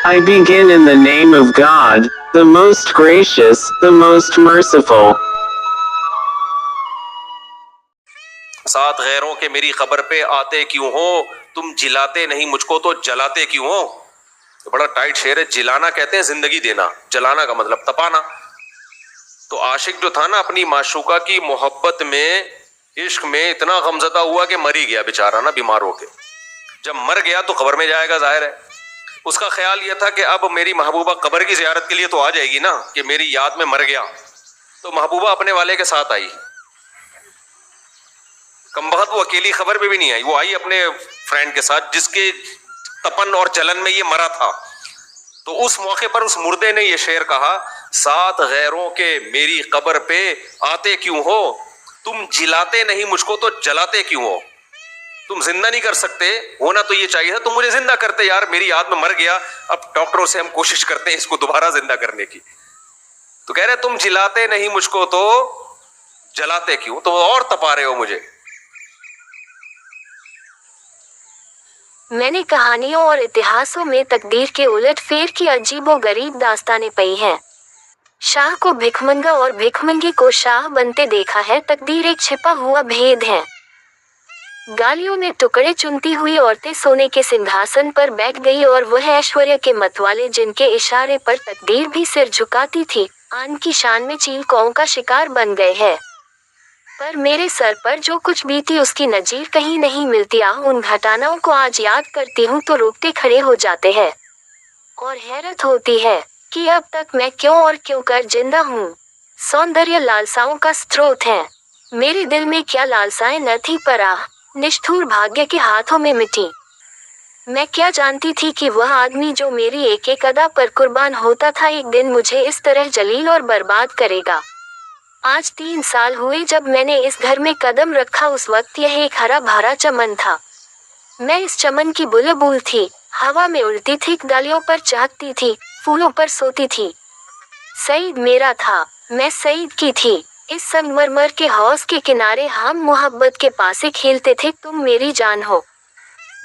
I begin in the name of God, the most gracious, the most merciful. साथ गैरों के मेरी खबर पे आते क्यों हो, तुम जिलाते नहीं मुझको तो जलाते क्यों हो। तो बड़ा टाइट शेर है। जिलाना कहते हैं जिंदगी देना, जलाना का मतलब तपाना। तो आशिक जो था ना, अपनी माशूका की मोहब्बत में, इश्क में इतना गमजदा हुआ कि मर ही गया बेचारा ना, बीमार होके। जब मर गया तो कब्र में जाएगा, जाहिर है। उसका ख्याल यह था कि अब मेरी महबूबा कब्र की ज़ियारत के लिए तो आ जाएगी ना, कि मेरी याद में मर गया। तो महबूबा अपने वाले के साथ आई। कमबख्त वो अकेली खबर पे भी नहीं आई, वो आई अपने फ्रेंड के साथ, जिसके तपन और जलन में ये मरा था। तो उस मौके पर उस मुर्दे ने ये शेर कहा, साथ गैरों के मेरी कब्र पे आते क्यों हो, तुम जिलाते नहीं मुझको तो जलाते क्यों हो। तुम जिंदा नहीं कर सकते, होना तो ये चाहिए था तुम मुझे जिंदा करते यार, मेरी याद में मर गया। अब डॉक्टरों से हम कोशिश करते हैं इसको दोबारा जिंदा करने की। तो कह रहे तुम जिलाते नहीं मुझको तो जलाते क्यों, तो और तपा रहे हो मुझे। मैंने कहानियों और इतिहासों में तकदीर के उलट फेर की अजीबोगरीब दास्तानें पढ़ी हैं। शाह को भिखमंगा और भिखमंगे को शाह बनते देखा है। तकदीर एक छिपा हुआ भेद है। गालियों में टुकड़े चुनती हुई औरतें सोने के सिंहासन पर बैठ गई और वह ऐश्वर्य के मतवाले जिनके इशारे पर तकदीर भी सिर झुकाती थी, आन की शान में चीलकों का शिकार बन गए हैं। पर मेरे सर पर जो कुछ बीती उसकी नजीर कहीं नहीं मिलती। उन घटनाओं को आज याद करती हूँ तो रोकते खड़े हो जाते हैं और हैरत होती है कि अब तक मैं क्यों और क्यों कर जिंदा हूँ। सौंदर्य लालसाओं का स्रोत है। मेरे दिल में क्या लालसाएं न थी, पर निष्ठुर भाग्य के हाथों में मिटी। मैं क्या जानती थी कि वह आदमी जो मेरी एक एक अदा पर कुर्बान होता था, एक दिन मुझे इस तरह जलील और बर्बाद करेगा। आज 3 साल हुए जब मैंने इस घर में कदम रखा। उस वक्त यह एक हरा भरा चमन था। मैं इस चमन की बुलबुल थी, हवा में उड़ती थी, डालियों पर चहकती थी, फूलों पर सोती थी। सईद मेरा था, मैं सईद की थी। इस संगमरमर के हौज के किनारे हम मोहब्बत के पासे खेलते थे। तुम मेरी जान हो,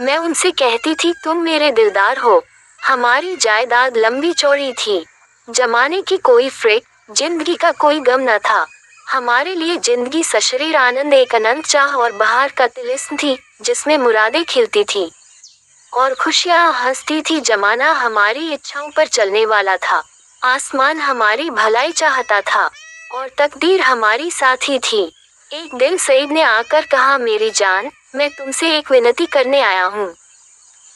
मैं उनसे कहती थी तुम मेरे दिलदार हो। हमारी जायदाद लंबी चौड़ी थी, जमाने की कोई फ्रेक, जिंदगी का कोई गम न था। हमारे लिए जिंदगी सशरीर आनंद, एक अनंत चाह और बहार का तिलिस्म थी, जिसमें मुरादें खिलती थी और खुशियां हंसती थी। जमाना हमारी इच्छाओं पर चलने वाला था, आसमान हमारी भलाई चाहता था और तकदीर हमारी साथी थी। एक दिन सईद ने आकर कहा, मेरी जान, मैं तुमसे एक विनती करने आया हूँ।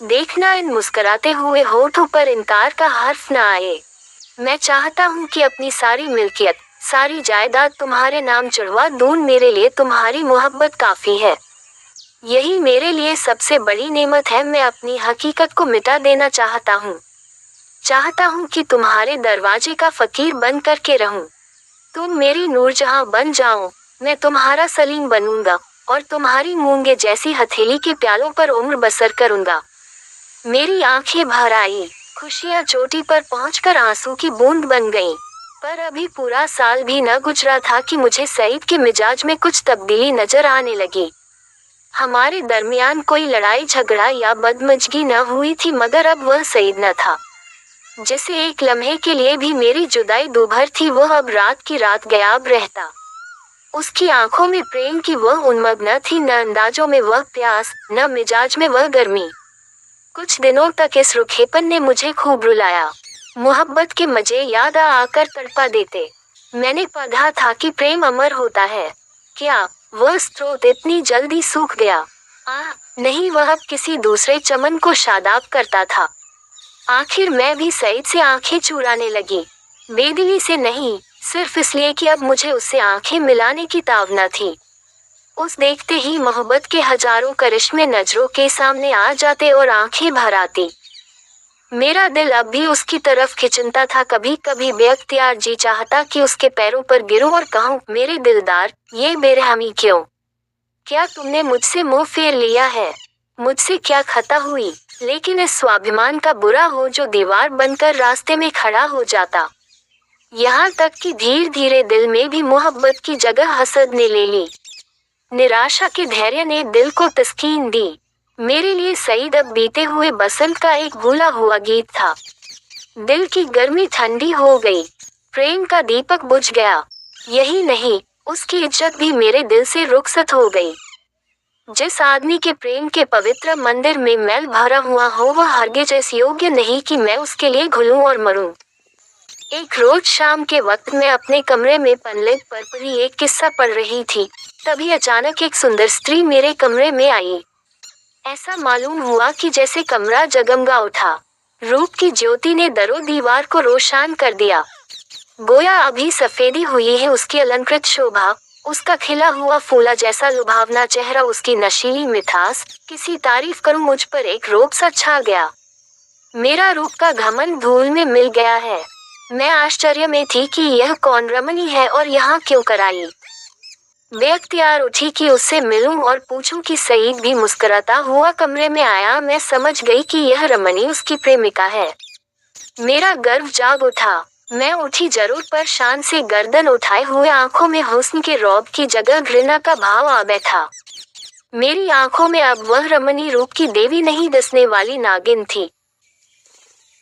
देखना इन मुस्कुराते हुए होठों पर इनकार का हर्फ न आए। मैं चाहता हूँ कि अपनी सारी मिल्कियत, सारी जायदाद तुम्हारे नाम चढ़वा दूं। मेरे लिए तुम्हारी मोहब्बत काफी है, यही मेरे लिए सबसे बड़ी नेमत है। मैं अपनी हकीकत को मिटा देना चाहता हूँ। चाहता हूँ कि तुम्हारे दरवाजे का फकीर बन करके रहूं। तुम मेरी नूरजहां बन जाओ, मैं तुम्हारा सलीम बनूंगा और तुम्हारी मूंगे जैसी हथेली के प्यालों पर उम्र बसर करूंगा। मेरी आंखें भर आई, खुशियां चोटी पर पहुंचकर आंसू की बूंद बन गईं। पर अभी पूरा साल भी न गुजरा था कि मुझे सईद के मिजाज में कुछ तब्दीली नजर आने लगी। हमारे दरमियान कोई लड़ाई झगड़ा या बदमजगी न हुई थी, मगर अब वह सईद न था जिसे एक लम्हे के लिए भी मेरी जुदाई दूभर थी। वह अब रात की रात गायब रहता। उसकी आंखों में प्रेम की वह उन्मग्न थी, न अंदाजों में वह प्यास, न मिजाज में वह गर्मी। कुछ दिनों तक इस रुखेपन ने मुझे खूब रुलाया। मोहब्बत के मजे याद आकर तड़पा देते। मैंने पढ़ा था कि प्रेम अमर होता है। क्या वह स्रोत इतनी जल्दी सूख गया? नहीं, वह अब किसी दूसरे चमन को शादाब करता था। आखिर मैं भी सईद से आंखें चुराने लगी, बेदिली से नहीं, सिर्फ इसलिए कि अब मुझे उससे आंखें मिलाने की तावना थी। उस देखते ही मोहब्बत के हजारों करिश्मे नजरों के सामने आ जाते और आंखें भर आती। मेरा दिल अब भी उसकी तरफ खिंचता था। कभी कभी बेअख्तियार जी चाहता कि उसके पैरों पर गिरूं और कहूं, मेरे दिलदार, ये बेरहमी क्यों? क्या तुमने मुझसे मुंह फेर लिया है? मुझसे क्या खता हुई? लेकिन इस स्वाभिमान का बुरा हो जो दीवार बनकर रास्ते में खड़ा हो जाता। यहाँ तक कि धीरे धीरे दिल में भी मोहब्बत की जगह हसद ने ले ली। निराशा के धैर्य ने दिल को तस्कीन दी। मेरे लिए सईद अब बीते हुए बसंत का एक भूला हुआ गीत था। दिल की गर्मी ठंडी हो गई, प्रेम का दीपक बुझ गया। यही नहीं, उसकी इज्जत भी मेरे दिल से रुखसत हो गई। जिस आदमी के प्रेम के पवित्र मंदिर में मैल भरा हुआ हो, वह हरगिज इस योग्य नहीं कि मैं उसके लिए घुलूं और मरूं। एक रोज शाम के वक्त मैं अपने कमरे में पनलेट पर पड़ी एक किस्सा पढ़ रही थी। तभी अचानक एक सुंदर स्त्री मेरे कमरे में आई। ऐसा मालूम हुआ कि जैसे कमरा जगमगा उठा। रूप की ज्योति ने दरो दीवार को रोशन कर दिया। गोया अभी सफेदी हुई है उसकी अलंकृत शोभा, उसका खिला हुआ फूला जैसा लुभावना चेहरा, उसकी नशीली मिठास। किसी तारीफ करूं मुझ पर एक रोब सा छा गया। मेरा रूप का घमंड धूल में मिल गया है। मैं आश्चर्य में थी कि यह कौन रमणी है और यहाँ क्यों कर आई। बेअख्तियार उठी कि उससे मिलूं और पूछूं कि सईद भी मुस्कुराता हुआ कमरे में आया। मैं समझ गई कि यह रमणी उसकी प्रेमिका है। मेरा गर्व जाग उठा। मैं उठी जरूर, पर शान से गर्दन उठाए हुए आंखों में हुस्न के रौब की जगह घृणा का भाव आ बैठा। मेरी आंखों में अब वह रमणी रूप की देवी नहीं, डसने वाली नागिन थी।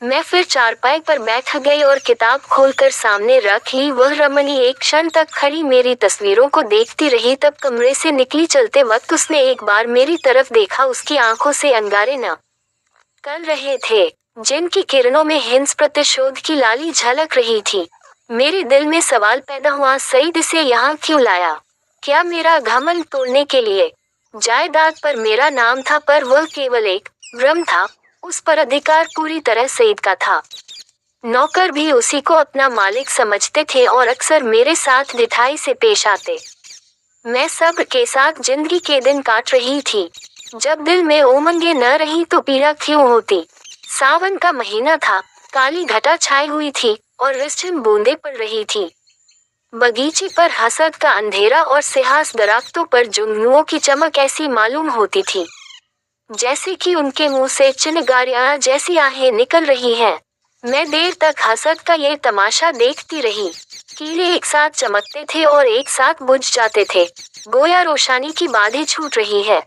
मैं फिर चारपाई पर बैठ गई और किताब खोलकर सामने रख ली। वह रमणी एक क्षण तक खड़ी मेरी तस्वीरों को देखती रही, तब कमरे से निकली। चलते वक्त उसने एक बार मेरी तरफ देखा। उसकी आंखों से अंगारे न कर रहे थे, जिनकी किरणों में हिंस प्रतिशोध की लाली झलक रही थी। मेरे दिल में सवाल पैदा हुआ, सईद इसे यहाँ क्यों लाया? क्या मेरा घमंड तोड़ने के लिए? जायदाद पर मेरा नाम था, पर वह केवल एक भ्रम था। उस पर अधिकार पूरी तरह सईद का था। नौकर भी उसी को अपना मालिक समझते थे और अक्सर मेरे साथ ढिठाई से पेश आते। मैं सब के साथ जिंदगी के दिन काट रही थी। जब दिल में उमंगें न रही तो पीड़ा क्यों होती? सावन का महीना था, काली घटा छाई हुई थी और रिमझिम बूंदें पड़ रही थी। बगीचे पर हसद का अंधेरा और सिहास दरख्तों पर जुगनुओं की चमक ऐसी मालूम होती थी जैसे कि उनके मुंह से चिनगारियां जैसी आहें निकल रही हैं। मैं देर तक हसद का ये तमाशा देखती रही। कीड़े एक साथ चमकते थे और एक साथ बुझ जाते थे, गोया रोशनी की बाधें छूट रही है।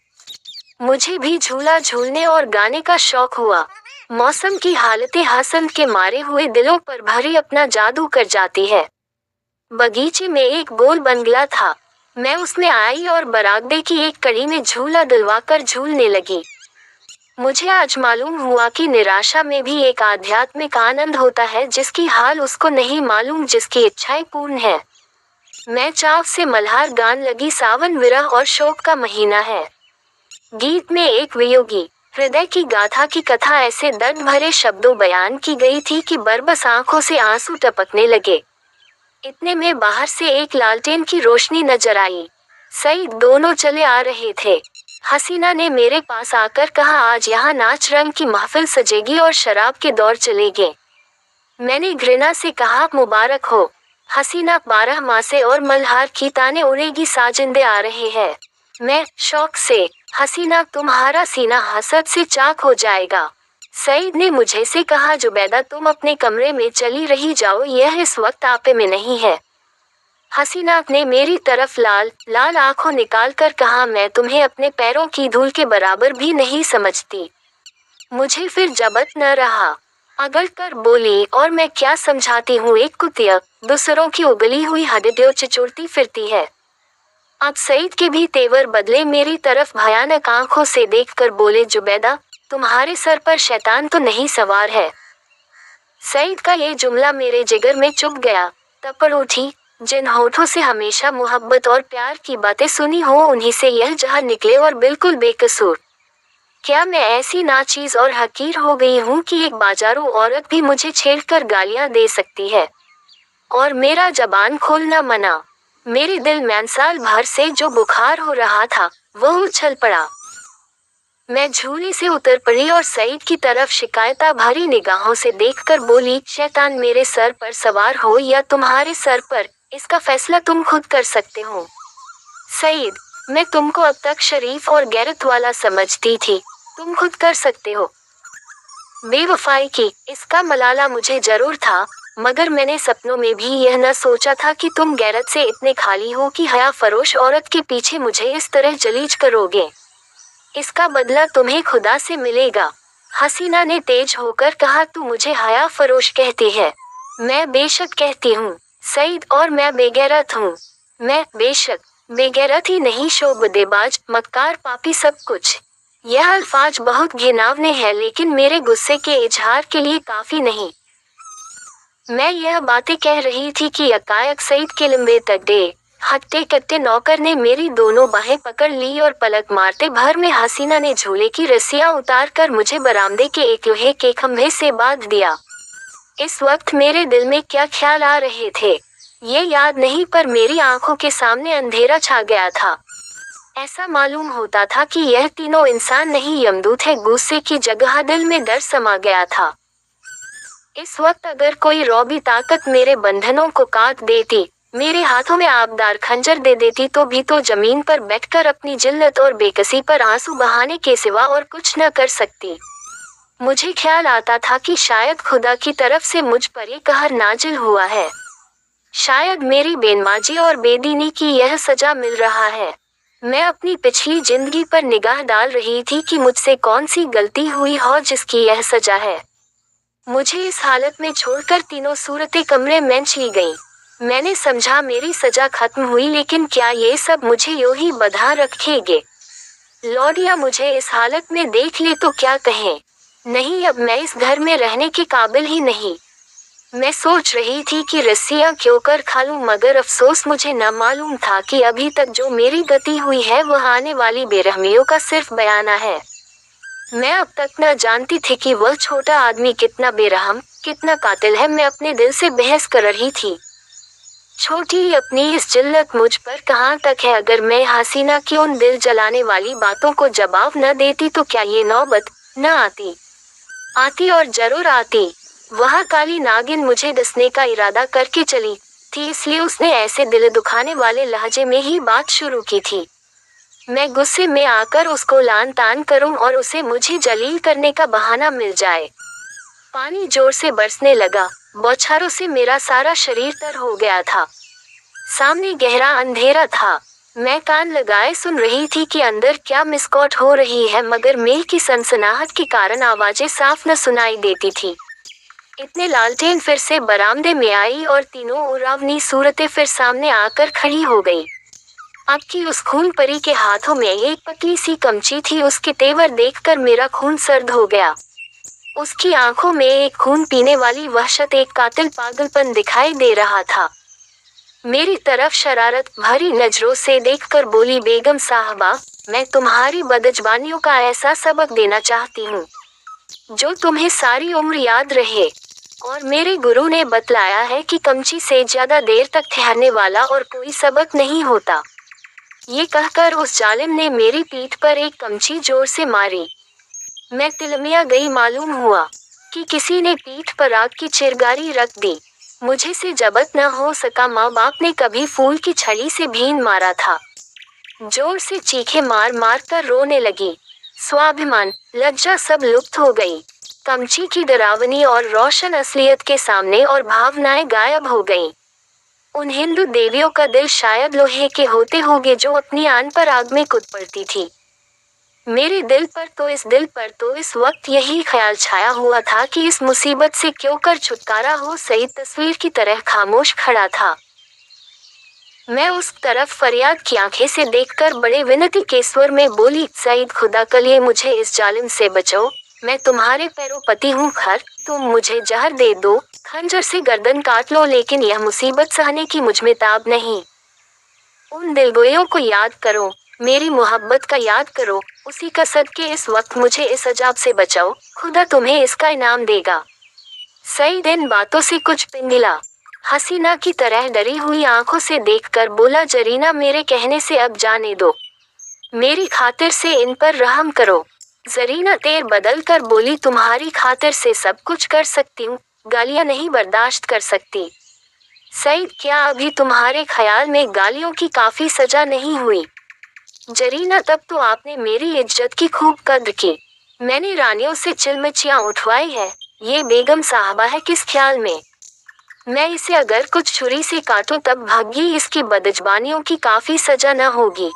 मुझे भी झूला झूलने और गाने का शौक हुआ। मौसम की हालतें हसन के मारे हुए दिलों पर भरी अपना जादू कर जाती है। बगीचे में एक गोल बंगला था। मैं उसमें आई और बरागदे की एक कड़ी में झूला दिलवाकर झूलने लगी। मुझे आज मालूम हुआ कि निराशा में भी एक आध्यात्मिक आनंद होता है, जिसकी हाल उसको नहीं मालूम, जिसकी इच्छाएं पूर्ण है। मैं चाव से मल्हार गान लगी। सावन विरह और शोक का महीना है। गीत में एक वियोगी हृदय की गाथा की कथा ऐसे दर्द भरे शब्दों बयान की गई थी कि बरबस आंखों से आंसू टपकने लगे। इतने में बाहर से एक लालटेन की रोशनी नजर आई। सईद दोनों चले आ रहे थे। हसीना ने मेरे पास आकर कहा, आज यहाँ नाच रंग की महफिल सजेगी और शराब के दौर चलेंगे। मैंने घृणा से कहा, मुबारक हो हसीना, 12 मासे और मल्हार की ताने उड़ेगी, साजिंदे आ रहे हैं। मैं शौक से, हसीना तुम्हारा सीना हसद से चाक हो जाएगा। सईद ने मुझे से कहा, जुबैदा तुम अपने कमरे में चली रही जाओ, यह इस वक्त आपे में नहीं है। हसीना ने मेरी तरफ लाल लाल आंखों निकाल कर कहा, मैं तुम्हें अपने पैरों की धूल के बराबर भी नहीं समझती। मुझे फिर जबत न रहा, अगल कर बोली, और मैं क्या समझाती हूँ, एक कुतिया दूसरों की उगली हुई हड्डियों चिचोड़ती फिरती है। अब सईद के भी तेवर बदले। मेरी तरफ भयानक आंखों से देखकर बोले, जुबैदा तुम्हारे सर पर शैतान तो नहीं सवार है? सईद का ये जुमला मेरे जिगर में चुभ गया। तपड़ उठी। जिन होठों से हमेशा मोहब्बत और प्यार की बातें सुनी हो, उन्हीं से यह जहर निकले, और बिल्कुल बेकसूर। क्या मैं ऐसी नाचीज और हकीर हो गई हूँ कि एक बाजारू औरत भी मुझे छेड़कर गालियां दे सकती है और मेरा जबान खोलना मना? मेरे दिल में साल भर से जो बुखार हो रहा था वह उछल पड़ा। मैं झूले से उतर पड़ी और सईद की तरफ शिकायता भरी निगाहों से देखकर बोली, शैतान मेरे सर पर सवार हो या तुम्हारे सर पर, इसका फैसला तुम खुद कर सकते हो। सईद, मैं तुमको अब तक शरीफ और गैरत वाला समझती थी, तुम खुद कर सकते हो। बेवफाई की, इसका मलाला मुझे जरूर था, मगर मैंने सपनों में भी यह न सोचा था कि तुम गैरत से इतने खाली हो कि हया फरोश औरत के पीछे मुझे इस तरह जलीज करोगे। इसका बदला तुम्हें खुदा से मिलेगा। हसीना ने तेज होकर कहा, तू मुझे हया फरोश कहती है। मैं बेशक कहती हूँ सईद, और मैं बेगैरत हूँ। मैं बेशक बेगैरत ही नहीं, शोबदेबाज, मक्कार, पापी, सब कुछ। यह अल्फाज बहुत घिनौने हैं, लेकिन मेरे गुस्से के इजहार के लिए काफी नहीं। मैं यह बातें कह रही थी कि यकायक सईद के लंबे तड्डे हटते कट्टे नौकर ने मेरी दोनों बाहें पकड़ ली और पलक मारते भर में हसीना ने झूले की रस्सियां उतार कर मुझे बरामदे के एक लोहे के खंभे से बांध दिया। इस वक्त मेरे दिल में क्या ख्याल आ रहे थे ये याद नहीं, पर मेरी आंखों के सामने अंधेरा छा गया था। ऐसा मालूम होता था कि यह तीनों इंसान नहीं यमदूत है। गुस्से की जगह दिल में डर समा गया था। इस वक्त अगर कोई रौबी ताकत मेरे बंधनों को काट देती, मेरे हाथों में आबदार खंजर दे देती, तो भी तो जमीन पर बैठकर अपनी जिल्लत और बेकसी पर आंसू बहाने के सिवा और कुछ न कर सकती। मुझे ख्याल आता था कि शायद खुदा की तरफ से मुझ पर ये कहर नाजिल हुआ है। शायद मेरी बेनमाजी और बेदीनी की यह सजा मिल रहा है। मैं अपनी पिछली जिंदगी पर निगाह डाल रही थी कि मुझसे कौन सी गलती हुई हो जिसकी यह सजा है। मुझे इस हालत में छोड़कर तीनों सूरतें कमरे में चली गईं। मैंने समझा मेरी सजा खत्म हुई, लेकिन क्या ये सब मुझे यूं ही बंधा रखेंगे? लौडिया मुझे इस हालत में देख ले तो क्या कहें? नहीं, अब मैं इस घर में रहने के काबिल ही नहीं। मैं सोच रही थी कि रस्सियां क्यों कर खा लूं, मगर अफसोस मुझे न मालूम था कि अभी तक जो मेरी गति हुई है वह आने वाली बेरहमियों का सिर्फ बयाना है। मैं अब तक न जानती थी कि वह छोटा आदमी कितना बेरहम, कितना कातिल है। मैं अपने दिल से बहस कर रही थी। छोटी अपनी इस जिल्लत मुझ पर कहाँ तक है? अगर मैं हसीना की उन दिल जलाने वाली बातों को जवाब न देती तो क्या ये नौबत न आती? आती और जरूर आती। वह काली नागिन मुझे डसने का इरादा करके चली थी, इसलिए उसने ऐसे दिल दुखाने वाले लहजे में ही बात शुरू की थी। मैं गुस्से में आकर उसको लान तान करूं और उसे मुझे जलील करने का बहाना मिल जाए। पानी जोर से बरसने लगा। बौछारों से मेरा सारा शरीर तर हो गया था। सामने गहरा अंधेरा था। मैं कान लगाए सुन रही थी कि अंदर क्या मिसकॉट हो रही है, मगर मेल की सनसनाहट के कारण आवाजें साफ न सुनाई देती थी। इतने लालटेन फिर से बरामदे में आई और तीनों उरावनी सूरतें फिर सामने आकर खड़ी हो गई। अब की उस खून परी के हाथों में एक पतली सी कमची थी। उसके तेवर देखकर मेरा खून सर्द हो गया। उसकी आंखों में एक खून पीने वाली वहशत, एक कातिल पागलपन दिखाई दे रहा था। मेरी तरफ शरारत भरी नजरों से देखकर बोली, बेगम साहबा, मैं तुम्हारी बदजबानियों का ऐसा सबक देना चाहती हूँ जो तुम्हें सारी उम्र याद रहे। और मेरे गुरु ने बतलाया है कि कमची से ज्यादा देर तक ठहरने वाला और कोई सबक नहीं होता। ये कहकर उस जालिम ने मेरी पीठ पर एक कमची जोर से मारी। मैं तिलमिया गई। मालूम हुआ कि किसी ने पीठ पर आग की चिरगारी रख दी। मुझे से जबत न हो सका। माँ बाप ने कभी फूल की छड़ी से भीन मारा था। जोर से चीखे मार मार कर रोने लगी। स्वाभिमान, लज्जा सब लुप्त हो गई। कमची की डरावनी और रोशन असलियत के सामने और भावनाएं गायब हो गईं। उन हिंदू देवियों का दिल शायद लोहे के होते होंगे जो अपनी आन पर आग में कूद पड़ती थी। मेरे दिल पर तो इस वक्त यही ख्याल छाया हुआ था कि इस मुसीबत से क्यों कर छुटकारा हो। सईद तस्वीर की तरह खामोश खड़ा था। मैं उस तरफ फरियाद की आंखें से देखकर बड़े विनती के स्वर में बोली, सईद, खुदा के लिए मुझे इस जालिम से बचाओ। मैं तुम्हारे पैरों पति हूँ। खैर, तुम मुझे जहर दे दो, खंजर से गर्दन काट लो, लेकिन यह मुसीबत सहने की मुझ में ताब नहीं। उन दिलगोयों को याद करो, मेरी मोहब्बत का याद करो। उसी का सदके इस वक्त मुझे इस अजाब से बचाओ। खुदा तुम्हें इसका इनाम देगा। सईद इन बातों से कुछ पिंगला। हसीना की तरह डरी हुई आंखों से देखकर बोला, जरीना, मेरे कहने से अब जाने दो। मेरी खातिर से इन पर रहम करो। जरीना तेर बदल कर बोली, तुम्हारी खातिर से सब कुछ कर सकती हूँ, गालियाँ नहीं बर्दाश्त कर सकती। सईद, क्या अभी तुम्हारे ख्याल में गालियों की काफी सजा नहीं हुई? जरीना, तब तो आपने मेरी इज्जत की खूब कद्र की। मैंने रानियों से चिलमचियां उठवाई है। ये बेगम साहबा है किस ख्याल में? मैं इसे अगर कुछ छुरी से काटूं तब भाग्य इसकी बदजबानियों की काफी सजा न होगी।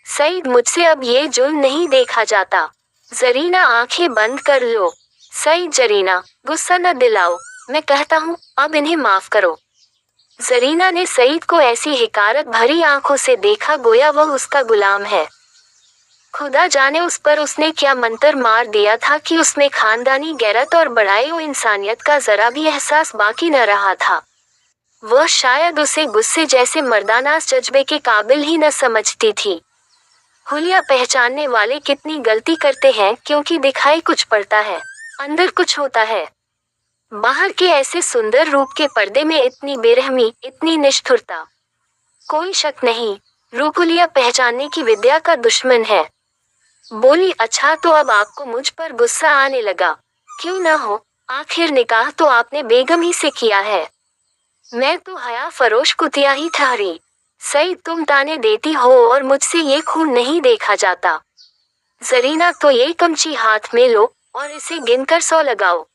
सईद, मुझसे अब ये जुल्म नहीं देखा जाता। जरीना आंखें बंद कर लो। सईद जरीना, गुस्सा न दिलाओ, मैं कहता हूँ अब इन्हें माफ करो। जरीना ने सईद को ऐसी हिकारत भरी आंखों से देखा गोया वह उसका गुलाम है। खुदा जाने उस पर उसने क्या मंतर मार दिया था कि उसमें खानदानी गैरत और बड़ाई व इंसानियत का जरा भी एहसास बाकी न रहा था। वह शायद उसे गुस्से जैसे मर्दानास जज्बे के काबिल ही न समझती थी। हुलिया पहचानने वाले कितनी गलती करते हैं क्योंकि दिखाई कुछ पड़ता है, अंदर कुछ होता है। बाहर के ऐसे सुंदर रूप के पर्दे में इतनी बेरहमी, इतनी निष्ठुरता। कोई शक नहीं, रूप हुलिया पहचानने की विद्या का दुश्मन है। बोली, अच्छा तो अब आपको मुझ पर गुस्सा आने लगा। क्यों न हो, आखिर निकाह तो आपने बेगम ही से किया है। मैं तो हया फरोश कुतिया ही ठहरी। सईद, तुम ताने देती हो और मुझसे ये खून नहीं देखा जाता। जरीना, तो ये कमची हाथ में लो और इसे गिनकर 100 लगाओ।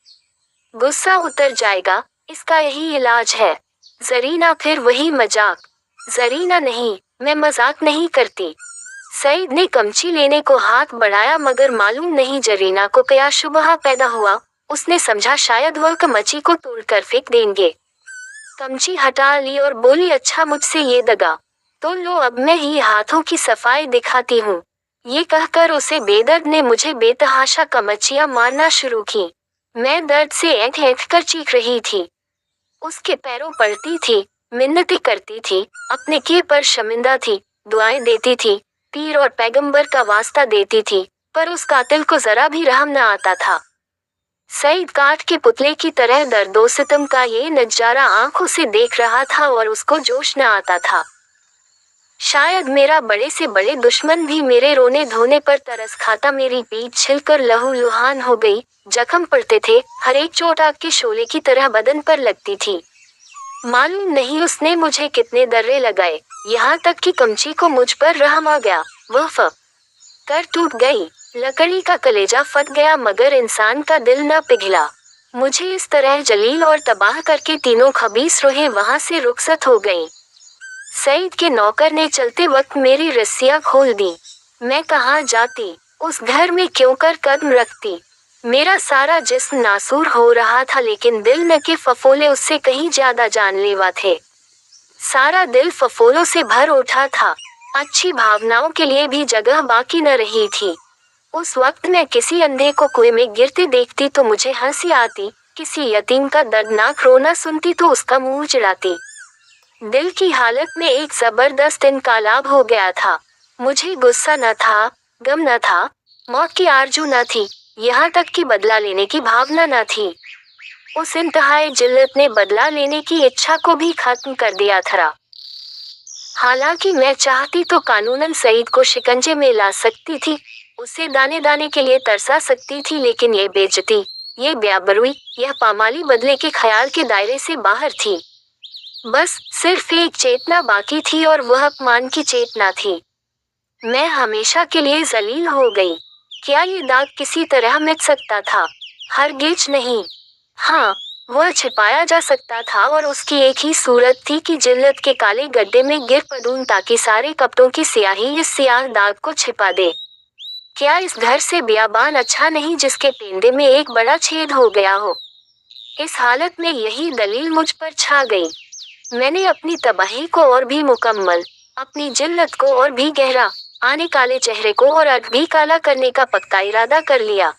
गुस्सा उतर जाएगा, इसका यही इलाज है। जरीना, फिर वही मजाक। जरीना, नहीं, मैं मजाक नहीं करती। सईद ने कमची लेने को हाथ बढ़ाया मगर मालूम नहीं जरीना को क्या शुबहा पैदा हुआ। उसने समझा शायद वह कमची को तोड़कर फेंक देंगे। कमची हटा ली और बोली, अच्छा मुझसे ये दगा तो लो, अब मैं ही हाथों की सफाई दिखाती हूँ। ये कहकर उसे बेदर्द ने मुझे बेतहाशा कमचियां मारना शुरू की। मैं दर्द से ऐंठ ऐंठ कर चीख रही थी। उसके पैरों पड़ती थी, मिन्नतें करती थी, अपने किए पर शर्मिंदा थी, दुआएं देती थी, पीर और पैगंबर का वास्ता देती थी, पर उस कातिल को जरा भी रहम न आता था। सईद काठ के पुतले की तरह दर्दो सितम का ये नजारा आंखों से देख रहा था और उसको जोश न आता था। शायद मेरा बड़े से बड़े दुश्मन भी मेरे रोने धोने पर तरस खाता। मेरी पीठ छिलकर लहू लुहान हो गई, जख्म पड़ते थे, हर एक चोट आग के शोले की तरह बदन पर लगती थी। मालूम नहीं उसने मुझे कितने दर्रे लगाए, यहाँ तक कि कमची को मुझ पर रहम आ गया। वह फ कर टूट गई, लकड़ी का कलेजा फट गया मगर इंसान का दिल न पिघला। मुझे इस तरह जलील और तबाह करके तीनों खबीस रोहें वहां से रुखसत हो गईं। सईद के नौकर ने चलते वक्त मेरी रस्सियां खोल दी। मैं कहाँ जाती, उस घर में क्यों कर कदम रखती। मेरा सारा जिस्म नासूर हो रहा था लेकिन दिल न के फफोले उससे कहीं ज्यादा जानलेवा थे। सारा दिल फफोलों से भर उठा था, अच्छी भावनाओं के लिए भी जगह बाकी न रही थी। उस वक्त मैं किसी अंधे को कुएं में गिरते देखती तो मुझे हंसी आती, किसी यतीम का दर्दनाक रोना सुनती तो उसका मुंह चिढ़ाती। दिल की हालत में एक जबरदस्त इनकलाब हो गया था। मुझे गुस्सा न था, गम न था, मौत की आरजू न थी, यहाँ तक कि बदला लेने की भावना न थी। उस इंतहाई जिल्लत ने बदला लेने की इच्छा को भी खत्म कर दिया था। हालांकि मैं चाहती तो कानूनन सईद को शिकंजे में ला सकती थी, उसे दाने दाने के लिए तरसा सकती थी, लेकिन ये बेइज्जती, ये बेआबरूई, यह पामाली बदले के ख्याल के दायरे से बाहर थी। बस सिर्फ एक चेतना बाकी थी और वह अपमान की चेतना थी। मैं हमेशा के लिए जलील हो गई। क्या ये दाग किसी तरह मिट सकता था? हरगिज नहीं। हाँ, वह छिपाया जा सकता था और उसकी एक ही सूरत थी कि जिल्लत के काले गड्ढे में गिर पड़ूं ताकि सारे कपड़ों की स्याही इस स्याह दाग को छिपा दे। क्या इस घर से बियाबान अच्छा नहीं जिसके पेंदे में एक बड़ा छेद हो गया हो? इस हालत में यही दलील मुझ पर छा गई। मैंने अपनी तबाही को और भी मुकम्मल, अपनी जिल्लत को और भी गहरा, आने काले चेहरे को और अब भी काला करने का पक्का इरादा कर लिया।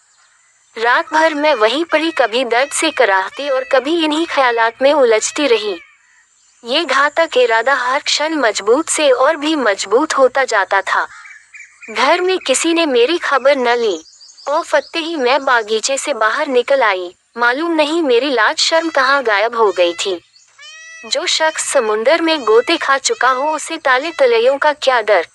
रात भर मैं वहीं पड़ी, कभी दर्द से कराहती और कभी इन्हीं ख्यालात में उलझती रही। ये घातक इरादा हर क्षण मजबूत से और भी मजबूत होता जाता था। घर में किसी ने मेरी खबर न ली। ओ फत्ते ही मैं बागीचे से बाहर निकल आई, मालूम नहीं मेरी लाज शर्म कहाँ गायब हो गई थी। जो शख्स समुंदर में गोते खा चुका हो उसे ताले तलैयों का क्या डर।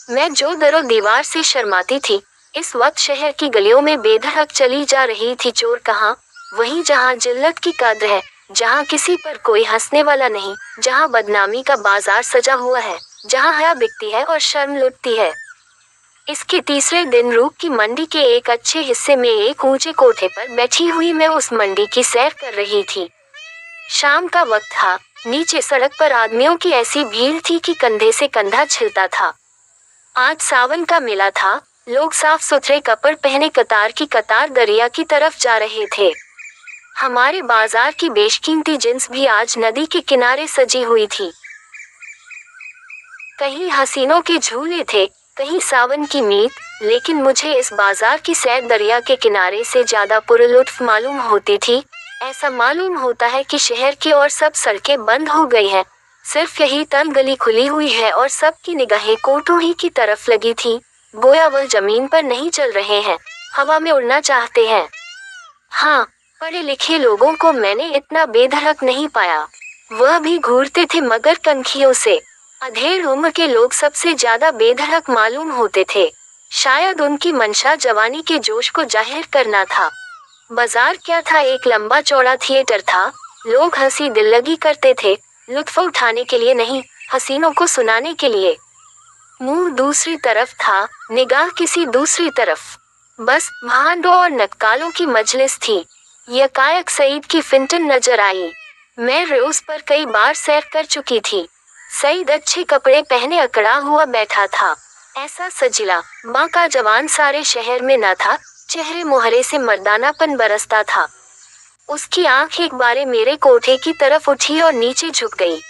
मैं जो दरो दीवार से शर्माती थी, इस वक्त शहर की गलियों में बेधड़क चली जा रही थी। चोर कहाँ? वहीं जहाँ जिल्लत की कद्र है, जहाँ किसी पर कोई हंसने वाला नहीं, जहाँ बदनामी का बाजार सजा हुआ है, जहाँ हया बिकती है और शर्म लुटती है। इसके तीसरे दिन रूप की मंडी के एक अच्छे हिस्से में एक ऊंचे कोठे पर बैठी हुई मैं उस मंडी की सैर कर रही थी। शाम का वक्त था, नीचे सड़क पर आदमियों की ऐसी भीड़ थी कि कंधे से कंधा छिलता था। आज सावन का मेला था, लोग साफ सुथरे कपड़े पहने कतार की कतार दरिया की तरफ जा रहे थे। हमारे बाजार की बेशकीमती जिन्स भी आज नदी के किनारे सजी हुई थी। कहीं हसीनों के झूले थे, कहीं सावन की मीत, लेकिन मुझे इस बाजार की सैर दरिया के किनारे से ज्यादा पुरलुत्फ मालूम होती थी। ऐसा मालूम होता है कि शहर की और सब सड़कें बंद हो गई हैं, सिर्फ यही तन गली खुली हुई है और सबकी निगाहें कोठों ही की तरफ लगी थी, गोया वह जमीन पर नहीं चल रहे हैं, हवा में उड़ना चाहते हैं। हाँ, पढ़े लिखे लोगों को मैंने इतना बेधड़क नहीं पाया। वह भी घूरते थे मगर कनखियों से। अधेड़ उम्र के लोग सबसे ज्यादा बेधड़क मालूम होते थे। शायद उनकी मंशा जवानी के जोश को जाहिर करना था। बाजार क्या था, एक लंबा चौड़ा थिएटर था। लोग हंसी दिल्लगी करते थे, लुत्फ उठाने के लिए नहीं, हसीनों को सुनाने के लिए। मुंह दूसरी तरफ था, निगाह किसी दूसरी तरफ। बस भांडों और नक्कालों की मजलिस थी। यकायक सईद की फिंटन नजर आई। मैं रोज पर कई बार सैर कर चुकी थी। सईद अच्छे कपड़े पहने अकड़ा हुआ बैठा था। ऐसा सजिला बांका जवान सारे शहर में न था। चेहरे मुहरे से मर्दानापन बरसता था। उसकी आंख एक बारे मेरे कोठे की तरफ उठी और नीचे झुक गई।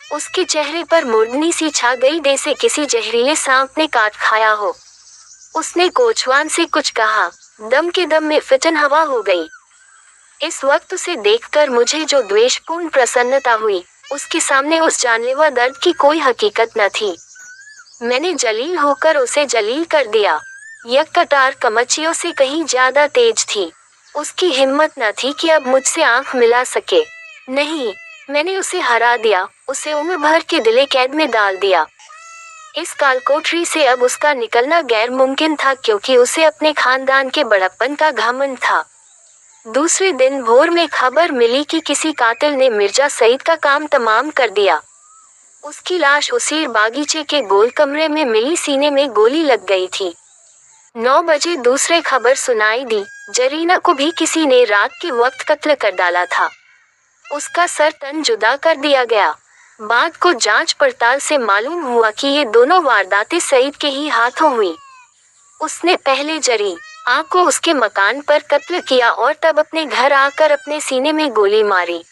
उसके चेहरे पर मुर्दनी सी छा गई, जैसे किसी जहरीले सांप ने काट खाया हो। उसने कोचवान से कुछ कहा, दम के दम में फिटन हवा हो गई। इस वक्त उसे देखकर मुझे जो द्वेषपूर्ण प्रसन्नता हुई, उसके सामने उस जानलेवा दर्द की कोई हकीकत न थी। मैंने जलील होकर उसे जलील कर दिया। यह कतार कमचियों से कहीं ज्यादा तेज थी। उसकी हिम्मत न थी कि अब मुझसे आंख मिला सके। नहीं, मैंने उसे हरा दिया, उसे उम्र भर के दिले कैद में डाल दिया। इस कालकोठरी से अब उसका निकलना गैर मुमकिन था, क्योंकि उसे अपने खानदान के बड़प्पन का घमंड था। दूसरे दिन भोर में खबर मिली कि किसी कातिल ने मिर्जा सईद का काम तमाम कर दिया। उसकी लाश उसी बागीचे के गोल कमरे में मिली, सीने में गोली लग गई थी। 9 बजे दूसरे खबर सुनाई दी, जरीना को भी किसी ने रात के वक्त कत्ल कर डाला था। उसका सर तन जुदा कर दिया गया। बाद को जांच पड़ताल से मालूम हुआ कि ये दोनों वारदातें सईद के ही हाथों हुई। उसने पहले जरी आग को उसके मकान पर कत्ल किया और तब अपने घर आकर अपने सीने में गोली मारी।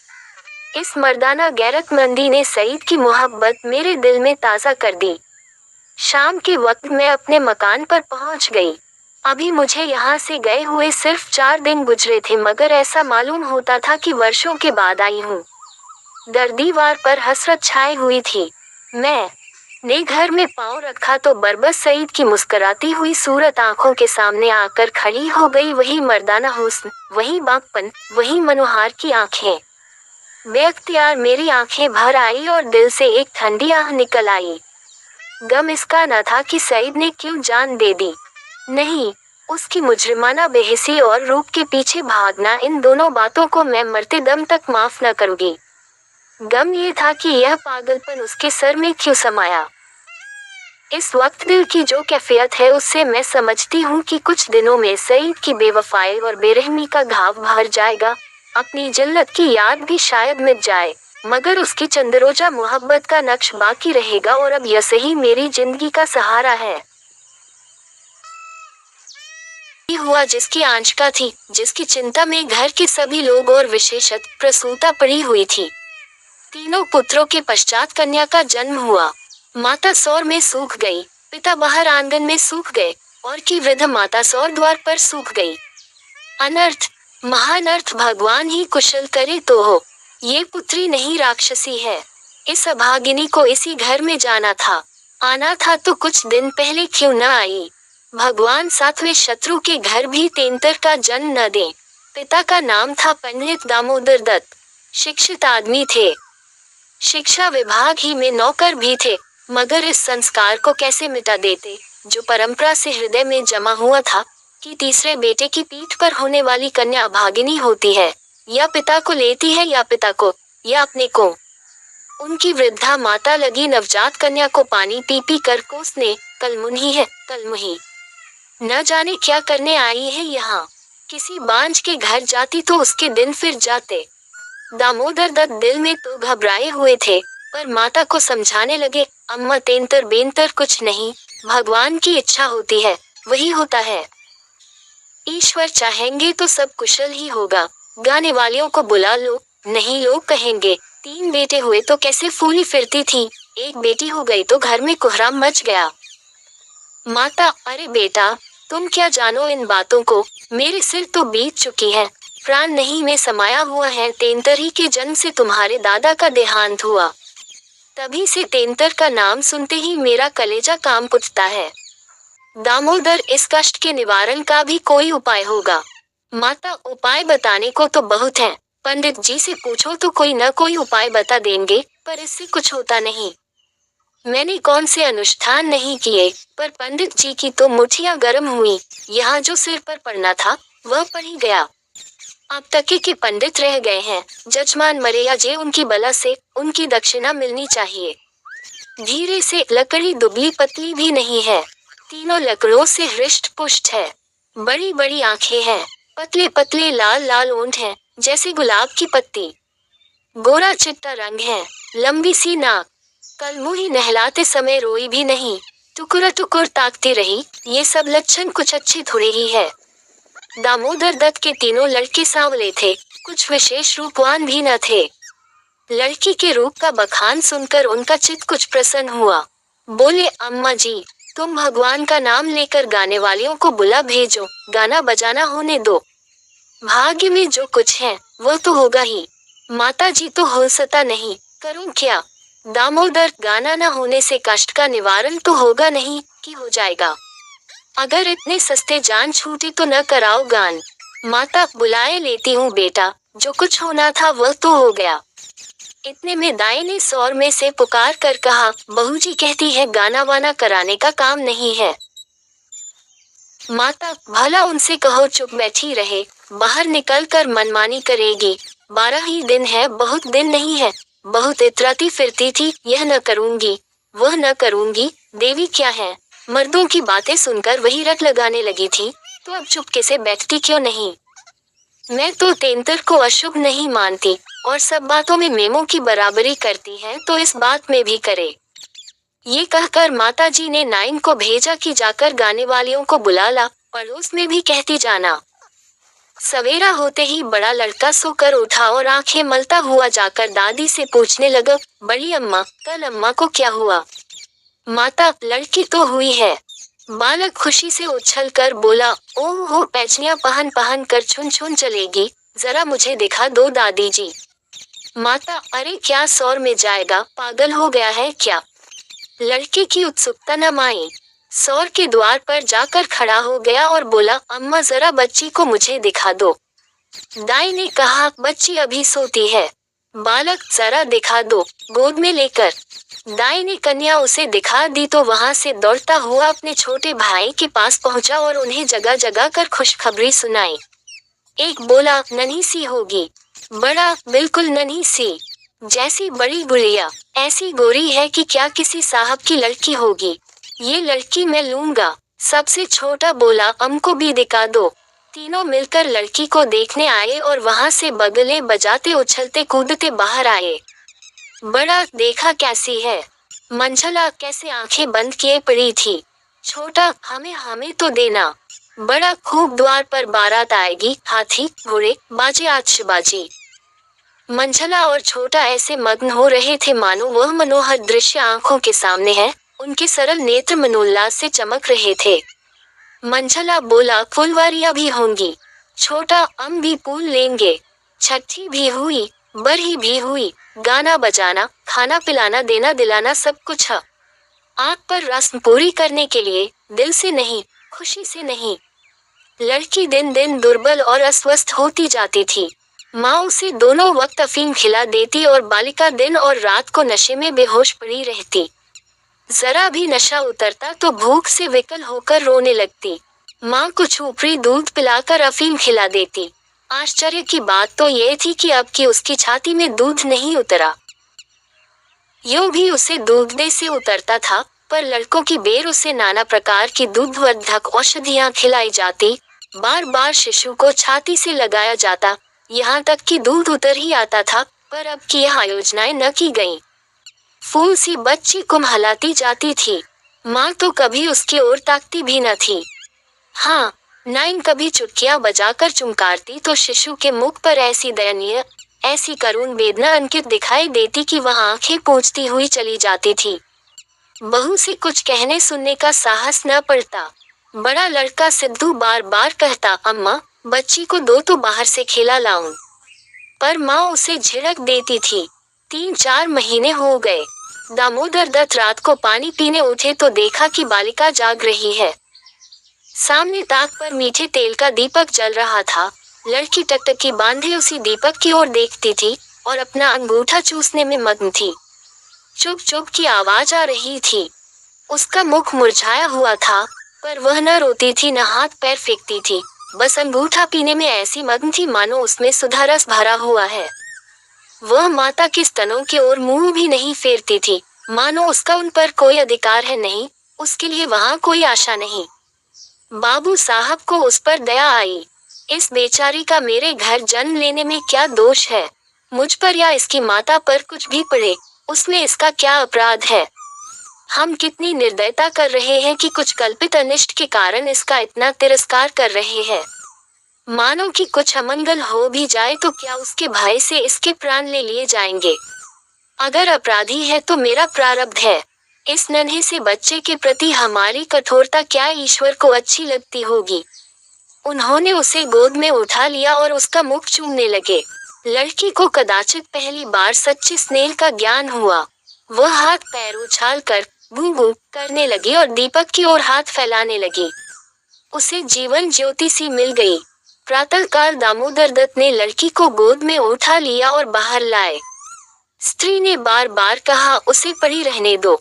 इस मर्दाना गैरतमंदी ने सईद की मोहब्बत मेरे दिल में ताज़ा कर दी। शाम के वक्त मैं अपने मकान पर पहुंच गई। अभी मुझे यहाँ से गए हुए सिर्फ 4 दिन गुजरे थे, मगर ऐसा मालूम होता था कि वर्षों के बाद आई हूँ। दरदीवार पर हसरत छाई हुई थी। मैंने घर में पाँव रखा तो बरबस सईद की मुस्कुराती हुई सूरत आंखों के सामने आकर खड़ी हो गई। वही मर्दाना हुस्न, वही बांकपन, वही मनोहार की आंखें। बेअख्तियार मेरी आंखें भर आई और दिल से एक ठंडी आह निकल आई। गम इसका न था कि सईद ने क्यों जान दे दी। नहीं, उसकी मुजरिमाना बेहिसी और रूप के पीछे भागना, इन दोनों बातों को मैं मरते दम तक माफ न करूंगी। गम ये था कि यह पागलपन उसके सर में क्यों समाया। इस वक्त दिल की जो कैफियत है, उससे मैं समझती हूँ कि कुछ दिनों में सईद की बेवफाई और बेरहमी का घाव भर जाएगा। अपनी जिल्लत की याद भी शायद मिट जाए, मगर उसकी चंदरोजा मोहब्बत का नक्श बाकी रहेगा। और अब यह सही मेरी जिंदगी का सहारा है। हुआ जिसकी आंचका थी, जिसकी चिंता में घर के सभी लोग और विशेषत प्रसूता पड़ी हुई थी। तीनों पुत्रों के पश्चात कन्या का जन्म हुआ। माता सौर में सूख गई, पिता बाहर आंगन में सूख गए और की वृद्ध माता सौर द्वार पर सूख गई। अनर्थ, महानर्थ भगवान ही कुशल करे तो हो। ये पुत्री नहीं राक्षसी है। इस अभागिनी को इसी घर में जाना था। आना था तो कुछ दिन पहले क्यों न आई। भगवान 7वें शत्रु के घर भी तेंतर का जन्म न दे। पिता का नाम था पंडित दामोदर दत्त। शिक्षित आदमी थे, शिक्षा विभाग ही में नौकर भी थे, मगर इस संस्कार को कैसे मिटा देते जो परंपरा से हृदय में जमा हुआ था कि तीसरे बेटे की पीठ पर होने वाली कन्या अभागिनी होती है, या पिता को लेती है या पिता को या अपने को। उनकी वृद्धा माता लगी नवजात कन्या को पानी पी पी कर कोसने, कलमुही है कलमुही, न जाने क्या करने आई है यहाँ। किसी बांझ के घर जाती तो उसके दिन फिर जाते। दामोदर दत्त दिल में तो घबराए हुए थे, पर माता को समझाने लगे, अम्मा तेंतर बेंतर कुछ नहीं, भगवान की इच्छा होती है, वही होता है। ईश्वर चाहेंगे तो सब कुशल ही होगा। गाने वालियों को बुला लो, नहीं लोग कहेंगे 3 बेटे हुए तो कैसे फूली फिरती थी, 1 बेटी हो गई तो घर में कोहराम मच गया। माता, अरे बेटा, तुम क्या जानो इन बातों को, मेरे सिर तो बीत चुकी है, प्राण नहीं में समाया हुआ है। तेंतरी के जन्म से तुम्हारे दादा का देहांत हुआ, तभी से तेंतर का नाम सुनते ही मेरा कलेजा कांप उठता है। दामोदर, इस कष्ट के निवारण का भी कोई उपाय होगा। माता, उपाय बताने को तो बहुत है, पंडित जी से पूछो तो कोई न कोई उपाय बता देंगे, पर इससे कुछ होता नहीं। मैंने कौन से अनुष्ठान नहीं किए, पर पंडित जी की तो मुठियां गर्म हुई, यहाँ जो सिर पर पड़ना था वह पड़ ही गया। अब तक के पंडित रह गए हैं, जजमान मरे या जे उनकी बला से, उनकी दक्षिणा मिलनी चाहिए। धीरे से, लकड़ी दुबली पतली भी नहीं है, तीनों लकड़ों से हृष्ट पुष्ट है, बड़ी बड़ी आंखें हैं, पतले पतले लाल लाल ओंठ हैं, जैसे गुलाब की पत्ती, गोरा चिट्टा रंग है, लंबी सी नाक, कल मुही नहलाते समय रोई भी नहीं, टुकुर टुकुर ताकती रही, ये सब लक्षण कुछ अच्छे थोड़े ही है। दामोदर दत्त के तीनों लड़के सांवले थे, कुछ विशेष रूपवान भी न थे। लड़की के रूप का बखान सुनकर उनका चित्त कुछ प्रसन्न हुआ। बोले, अम्मा जी, तुम भगवान का नाम लेकर गाने वालियों को बुला भेजो, गाना बजाना होने दो, भाग्य में जो कुछ है वो तो होगा ही। माता जी तो हो सकता नहीं, करूं क्या? दामोदर, गाना न होने से कष्ट का निवारण तो होगा नहीं कि हो जाएगा। अगर इतने सस्ते जान छूटी तो न कराओ गान। माता, बुलाए लेती हूँ बेटा, जो कुछ होना था वह तो हो गया। इतने में दाई ने सौर में से पुकार कर कहा, बहू जी कहती है गाना वाना कराने का काम नहीं है। माता, भला उनसे कहो चुप बैठी रहे, बाहर निकल कर मनमानी करेगी, 12 ही दिन है, बहुत दिन नहीं है, बहुत इतराती फिरती थी, यह न करूंगी वह न करूंगी, देवी क्या है, मर्दों की बातें सुनकर वही रट लगाने लगी थी, तो अब चुपके से बैठती क्यों नहीं? मैं तो तेंतर को अशुभ नहीं मानती, और सब बातों में मेमों की बराबरी करती है, तो इस बात में भी करे। ये कहकर माताजी ने नाइन को भेजा कि जाकर गाने वालियों को बुला ला, पड़ोस में भी कहती जाना। सवेरा होते ही बड़ा लड़का सोकर उठा और आंखें मलता हुआ जाकर दादी से पूछने लगा, बड़ी अम्मा, कल अम्मा को क्या हुआ? माता, लड़की तो हुई है। बालक खुशी से उछल कर बोला, ओह हो, पैचनियां पहन पहन कर छुन छुन चलेगी, जरा मुझे दिखा दो दादी जी। माता, अरे क्या सौर में जाएगा, पागल हो गया है क्या? लड़के की उत्सुकता न माई, सौर के द्वार पर जाकर खड़ा हो गया और बोला, अम्मा जरा बच्ची को मुझे दिखा दो। दाई ने कहा, बच्ची अभी सोती है। बालक, जरा दिखा दो, गोद में लेकर। दाई ने कन्या उसे दिखा दी तो वहां से दौड़ता हुआ अपने छोटे भाई के पास पहुंचा और उन्हें जगह जगह कर खुशखबरी सुनाई। एक बोला, नन्ही सी होगी। बड़ा, बिल्कुल नन्ही सी, जैसी बड़ी गुड़िया, ऐसी गोरी है कि क्या किसी साहब की लड़की होगी। ये लड़की मैं लूंगा। सबसे छोटा बोला, हमको भी दिखा दो। तीनों मिलकर लड़की को देखने आए और वहां से बगले बजाते उछलते कूदते बाहर आए। बड़ा, देखा कैसी है? मंझला कैसे आंखें बंद किए पड़ी थी। छोटा, हमें तो देना। बड़ा, खूब द्वार पर बारात आएगी, हाथी घोड़े बाजे आतिशबाजी। मंझला और छोटा ऐसे मग्न हो रहे थे मानो वह मनोहर दृश्य आंखों के सामने है, उनके सरल नेत्र मनोल्लास से चमक रहे थे। मंझला बोला, फुलवारियां भी होंगी। छोटा, हम भी फूल लेंगे। छठी भी हुई, बरही भी हुई, गाना बजाना, खाना पिलाना, देना दिलाना, सब कुछ है। आग पर रस्म पूरी करने के लिए, दिल से नहीं, खुशी से नहीं। लड़की दिन दिन दुर्बल और अस्वस्थ होती जाती थी। माँ उसे दोनों वक्त अफीम खिला देती और बालिका दिन और रात को नशे में बेहोश पड़ी रहती। जरा भी नशा उतरता तो भूख से विकल होकर रोने लगती। माँ कुछ ऊपरी दूध पिलाकर अफीम खिला देती। आश्चर्य की बात तो ये थी कि अब की उसकी छाती में दूध नहीं उतरा। यूं भी उसे दूध से उतरता था, पर लड़कों की बेर उसे नाना प्रकार की दूधवर्धक औषधियां खिलाई जाती। बार बार शिशु को छाती से लगाया जाता, यहाँ तक कि दूध उतर ही आता था, पर अब की यह योजनाएं न की गईं। फूल सी बच्ची कुम्हलाती जाती थी। माँ तो कभी उसकी ओर ताकती भी न थी। हाँ, नाइन कभी चुटकियां बजाकर चुमकारती तो शिशु के मुख पर ऐसी दयनीय, ऐसी करुण वेदना अंकित दिखाई देती कि वह आंखें पोंछती हुई चली जाती थी। बहू से कुछ कहने सुनने का साहस न पड़ता। बड़ा लड़का सिद्धू बार बार कहता, अम्मा, बच्ची को दो तो बाहर से खिला लाऊं। पर माँ उसे झिड़क देती थी। 3-4 महीने हो गए। दामोदर दत्त रात को पानी पीने उठे तो देखा कि बालिका जाग रही है। सामने ताक पर मीठे तेल का दीपक जल रहा था। लड़की टकटकी बांधे उसी दीपक की ओर देखती थी और अपना अंगूठा चूसने में मग्न थी। चुप चुप की आवाज आ रही थी। उसका मुख मुरझाया हुआ था, पर वह न रोती थी न हाथ पैर फेंकती थी, बस अंगूठा पीने में ऐसी मग्न थी मानो उसमें सुधा रस भरा हुआ है। वह माता के स्तनों की ओर मुंह भी नहीं फेरती थी, मानो उसका उन पर कोई अधिकार है नहीं, उसके लिए वहाँ कोई आशा नहीं। बाबू साहब को उस पर दया आई। इस बेचारी का मेरे घर जन्म लेने में क्या दोष है? मुझ पर या इसकी माता पर कुछ भी पड़े, उसमें इसका क्या अपराध है? हम कितनी निर्दयता कर रहे हैं कि कुछ कल्पित अनिष्ट के कारण इसका इतना तिरस्कार कर रहे हैं। मानो कि कुछ अमंगल हो भी जाए तो क्या उसके भय से इसके प्राण ले लिए जाएंगे? अगर अपराधी है तो मेरा प्रारब्ध है। इस नन्हे से बच्चे के प्रति हमारी कठोरता क्या ईश्वर को अच्छी लगती होगी? उन्होंने उसे गोद में उठा लिया और उसका मुख चूमने लगे। लड़की को कदाचित पहली बार सच्चे स्नेह का ज्ञान हुआ। वह हाथ पैर उछाल कर बू बू करने लगी और दीपक की ओर हाथ फैलाने लगी। उसे जीवन ज्योति सी मिल गई। प्रातःकाल दामोदर दत्त ने लड़की को गोद में उठा लिया और बाहर लाए। स्त्री ने बार बार कहा, उसे पड़ी रहने दो।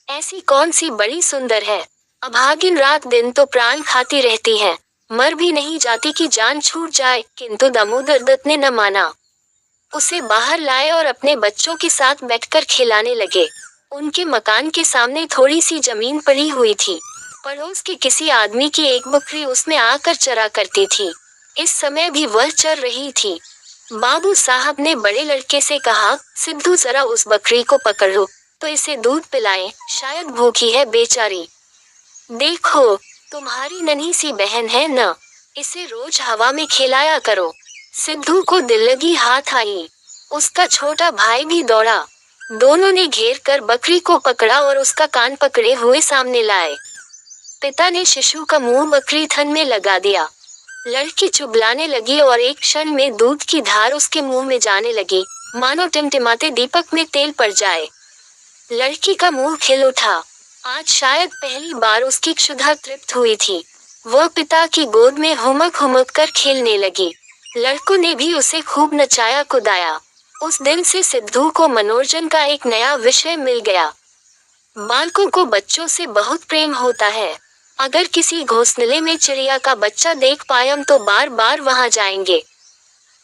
ऐसी कौन सी बड़ी सुंदर है? अभागिन रात दिन तो प्राण खाती रहती है, मर भी नहीं जाती कि जान छूट जाए, किंतु दामोदर दत्त ने न माना। उसे बाहर लाए और अपने बच्चों के साथ बैठकर खिलाने लगे। उनके मकान के सामने थोड़ी सी जमीन पड़ी हुई थी। पड़ोस के किसी आदमी की एक बकरी उसमें आकर चरा करती थी। इस समय भी वह चर रही थी। बाबू साहब ने बड़े लड़के से कहा, सिद्धू जरा उस बकरी को पकड़ो तो इसे दूध पिलाएं, शायद भूखी है बेचारी। देखो, तुम्हारी नन्ही सी बहन है न, इसे रोज हवा में खिलाया करो। सिद्धू को दिल लगी हाथ आई। उसका छोटा भाई भी दौड़ा। दोनों ने घेर कर बकरी को पकड़ा और उसका कान पकड़े हुए सामने लाए। पिता ने शिशु का मुंह बकरी थन में लगा दिया। लड़की चुबलाने लगी और एक क्षण में दूध की धार उसके मुंह में जाने लगी, मानो टिमटिमाते दीपक में तेल पड़ जाए। लड़की का मुंह खिल उठा। आज शायद पहली बार उसकी क्षुधा तृप्त हुई थी। वह पिता की गोद में हुमक हुमक कर खेलने लगी। लड़कों ने भी उसे खूब नचाया कुदाया। उस दिन से सिद्धू को मनोरंजन का एक नया विषय मिल गया। बालकों को बच्चों से बहुत प्रेम होता है। अगर किसी घोंसले में चिड़िया का बच्चा देख पायम तो बार बार वहां जाएंगे।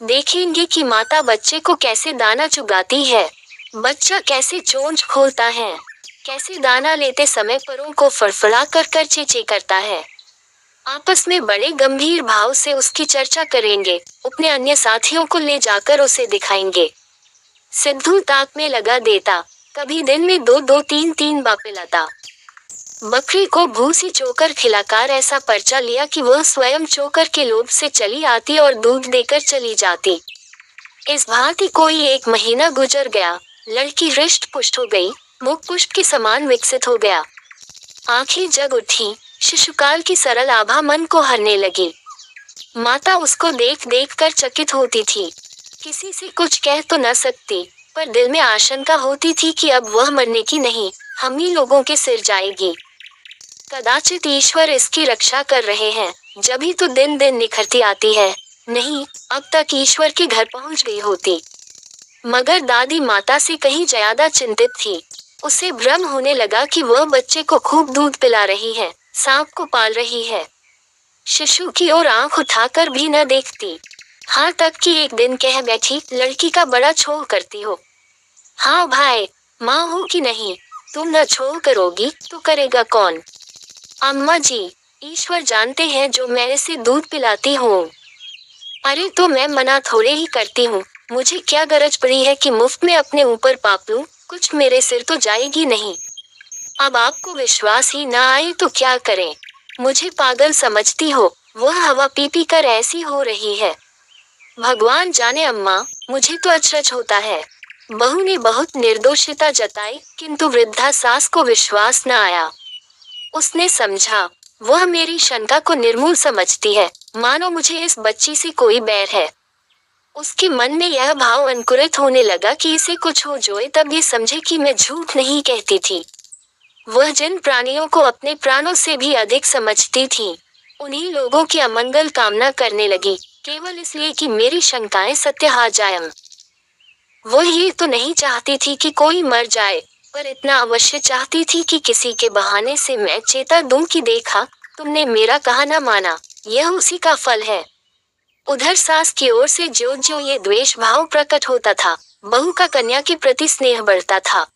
देखेंगे कि माता बच्चे को कैसे दाना चुगाती है, बच्चा कैसे चोंच खोलता है, कैसे दाना लेते समय परों को फड़फड़ा कर चेचे करता है। आपस में बड़े गंभीर भाव से उसकी चर्चा करेंगे। अपने अन्य साथियों को ले जाकर उसे दिखाएंगे। सिद्धू ताक में लगा देता। कभी दिन में 2-3 बार पिलाता। बकरी को भूसी चोकर खिलाकर ऐसा पर्चा लिया कि वह स्वयं चोकर के लोभ से चली आती और दूध देकर चली जाती। इस भांति कोई 1 महीना गुजर गया। लड़की हृष्ट पुष्ट हो गई, मुख पुष्प के समान विकसित हो गया। आंखें जग उठी। शिशुकाल की सरल आभा मन को हरने लगी। माता उसको देख देख कर चकित होती थी। किसी से कुछ कह तो न सकती, पर दिल में आशंका होती थी कि अब वह मरने की नहीं, हम ही लोगों के सिर जाएगी। कदाचित ईश्वर इसकी रक्षा कर रहे हैं, जभी तो दिन दिन निखरती आती है। नहीं, अब तक ईश्वर के घर पहुंच गई होती। मगर दादी माता से कहीं ज्यादा चिंतित थी। उसे भ्रम होने लगा कि वह बच्चे को खूब दूध पिला रही है, सांप को पाल रही है। शिशु की ओर आंख उठाकर भी न देखती। हाँ तक कि एक दिन कह बैठी, लड़की का बड़ा छोड़ करती हो। हाँ भाई, माँ हो कि नहीं, तुम न छोड़ करोगी तो करेगा कौन? अम्मा जी, ईश्वर जानते हैं जो मैं इसे दूध पिलाती हूँ। अरे तो मैं मना थोड़े ही करती हूँ, मुझे क्या गरज पड़ी है कि मुफ्त में अपने ऊपर पाप लूं, कुछ मेरे सिर तो जाएगी नहीं। अब आपको विश्वास ही ना आए तो क्या करें? मुझे पागल समझती हो? वह हवा पी पी कर ऐसी हो रही है। भगवान जाने अम्मा, मुझे तो अचरज होता है। बहू ने बहुत निर्दोषिता जताई, किंतु वृद्धा सास को विश्वास न आया। उसने समझा, वह मेरी शंका को निर्मूल समझती है, मानो मुझे इस बच्ची से कोई बैर है। उसके मन में यह भाव अंकुरित होने लगा कि इसे कुछ हो जाए तब ये समझे कि मैं झूठ नहीं कहती थी। वह जिन प्राणियों को अपने प्राणों से भी अधिक समझती थी, उन्हीं लोगों की अमंगल कामना करने लगी, केवल इसलिए कि मेरी शंकाएं सत्य आ जाएं। वो ये तो नहीं चाहती थी कि कोई मर जाए, पर इतना अवश्य चाहती थी कि किसी के बहाने से मैं चेता दूं कि देखा, तुमने मेरा कहा न माना, यह उसी का फल है। उधर सास की ओर से ज्यों ज्यों ये द्वेष भाव प्रकट होता था, बहू का कन्या के प्रति स्नेह बढ़ता था।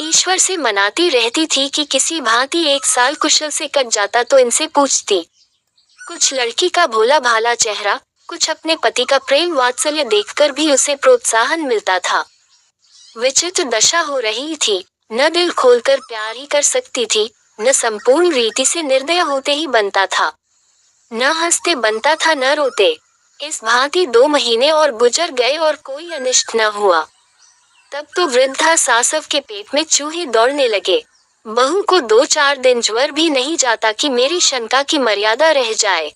ईश्वर से मनाती रहती थी कि किसी भांति 1 साल कुशल से कट जाता तो इनसे पूछती। कुछ लड़की का भोला भाला चेहरा, कुछ अपने पति का प्रेम वात्सल्य देखकर भी उसे प्रोत्साहन मिलता था। विचित्र दशा हो रही थी, न दिल खोलकर प्यार ही कर सकती थी, न संपूर्ण रीति से निर्दय होते ही बनता था, न हंसते बनता था न रोते। इस भांति 2 महीने और गुजर गए और कोई अनिष्ट न हुआ। तब तो वृद्धा सासव के पेट में चूहे दौड़ने लगे। बहू को 2-4 दिन ज्वर भी नहीं जाता कि मेरी शंका की मर्यादा रह जाए।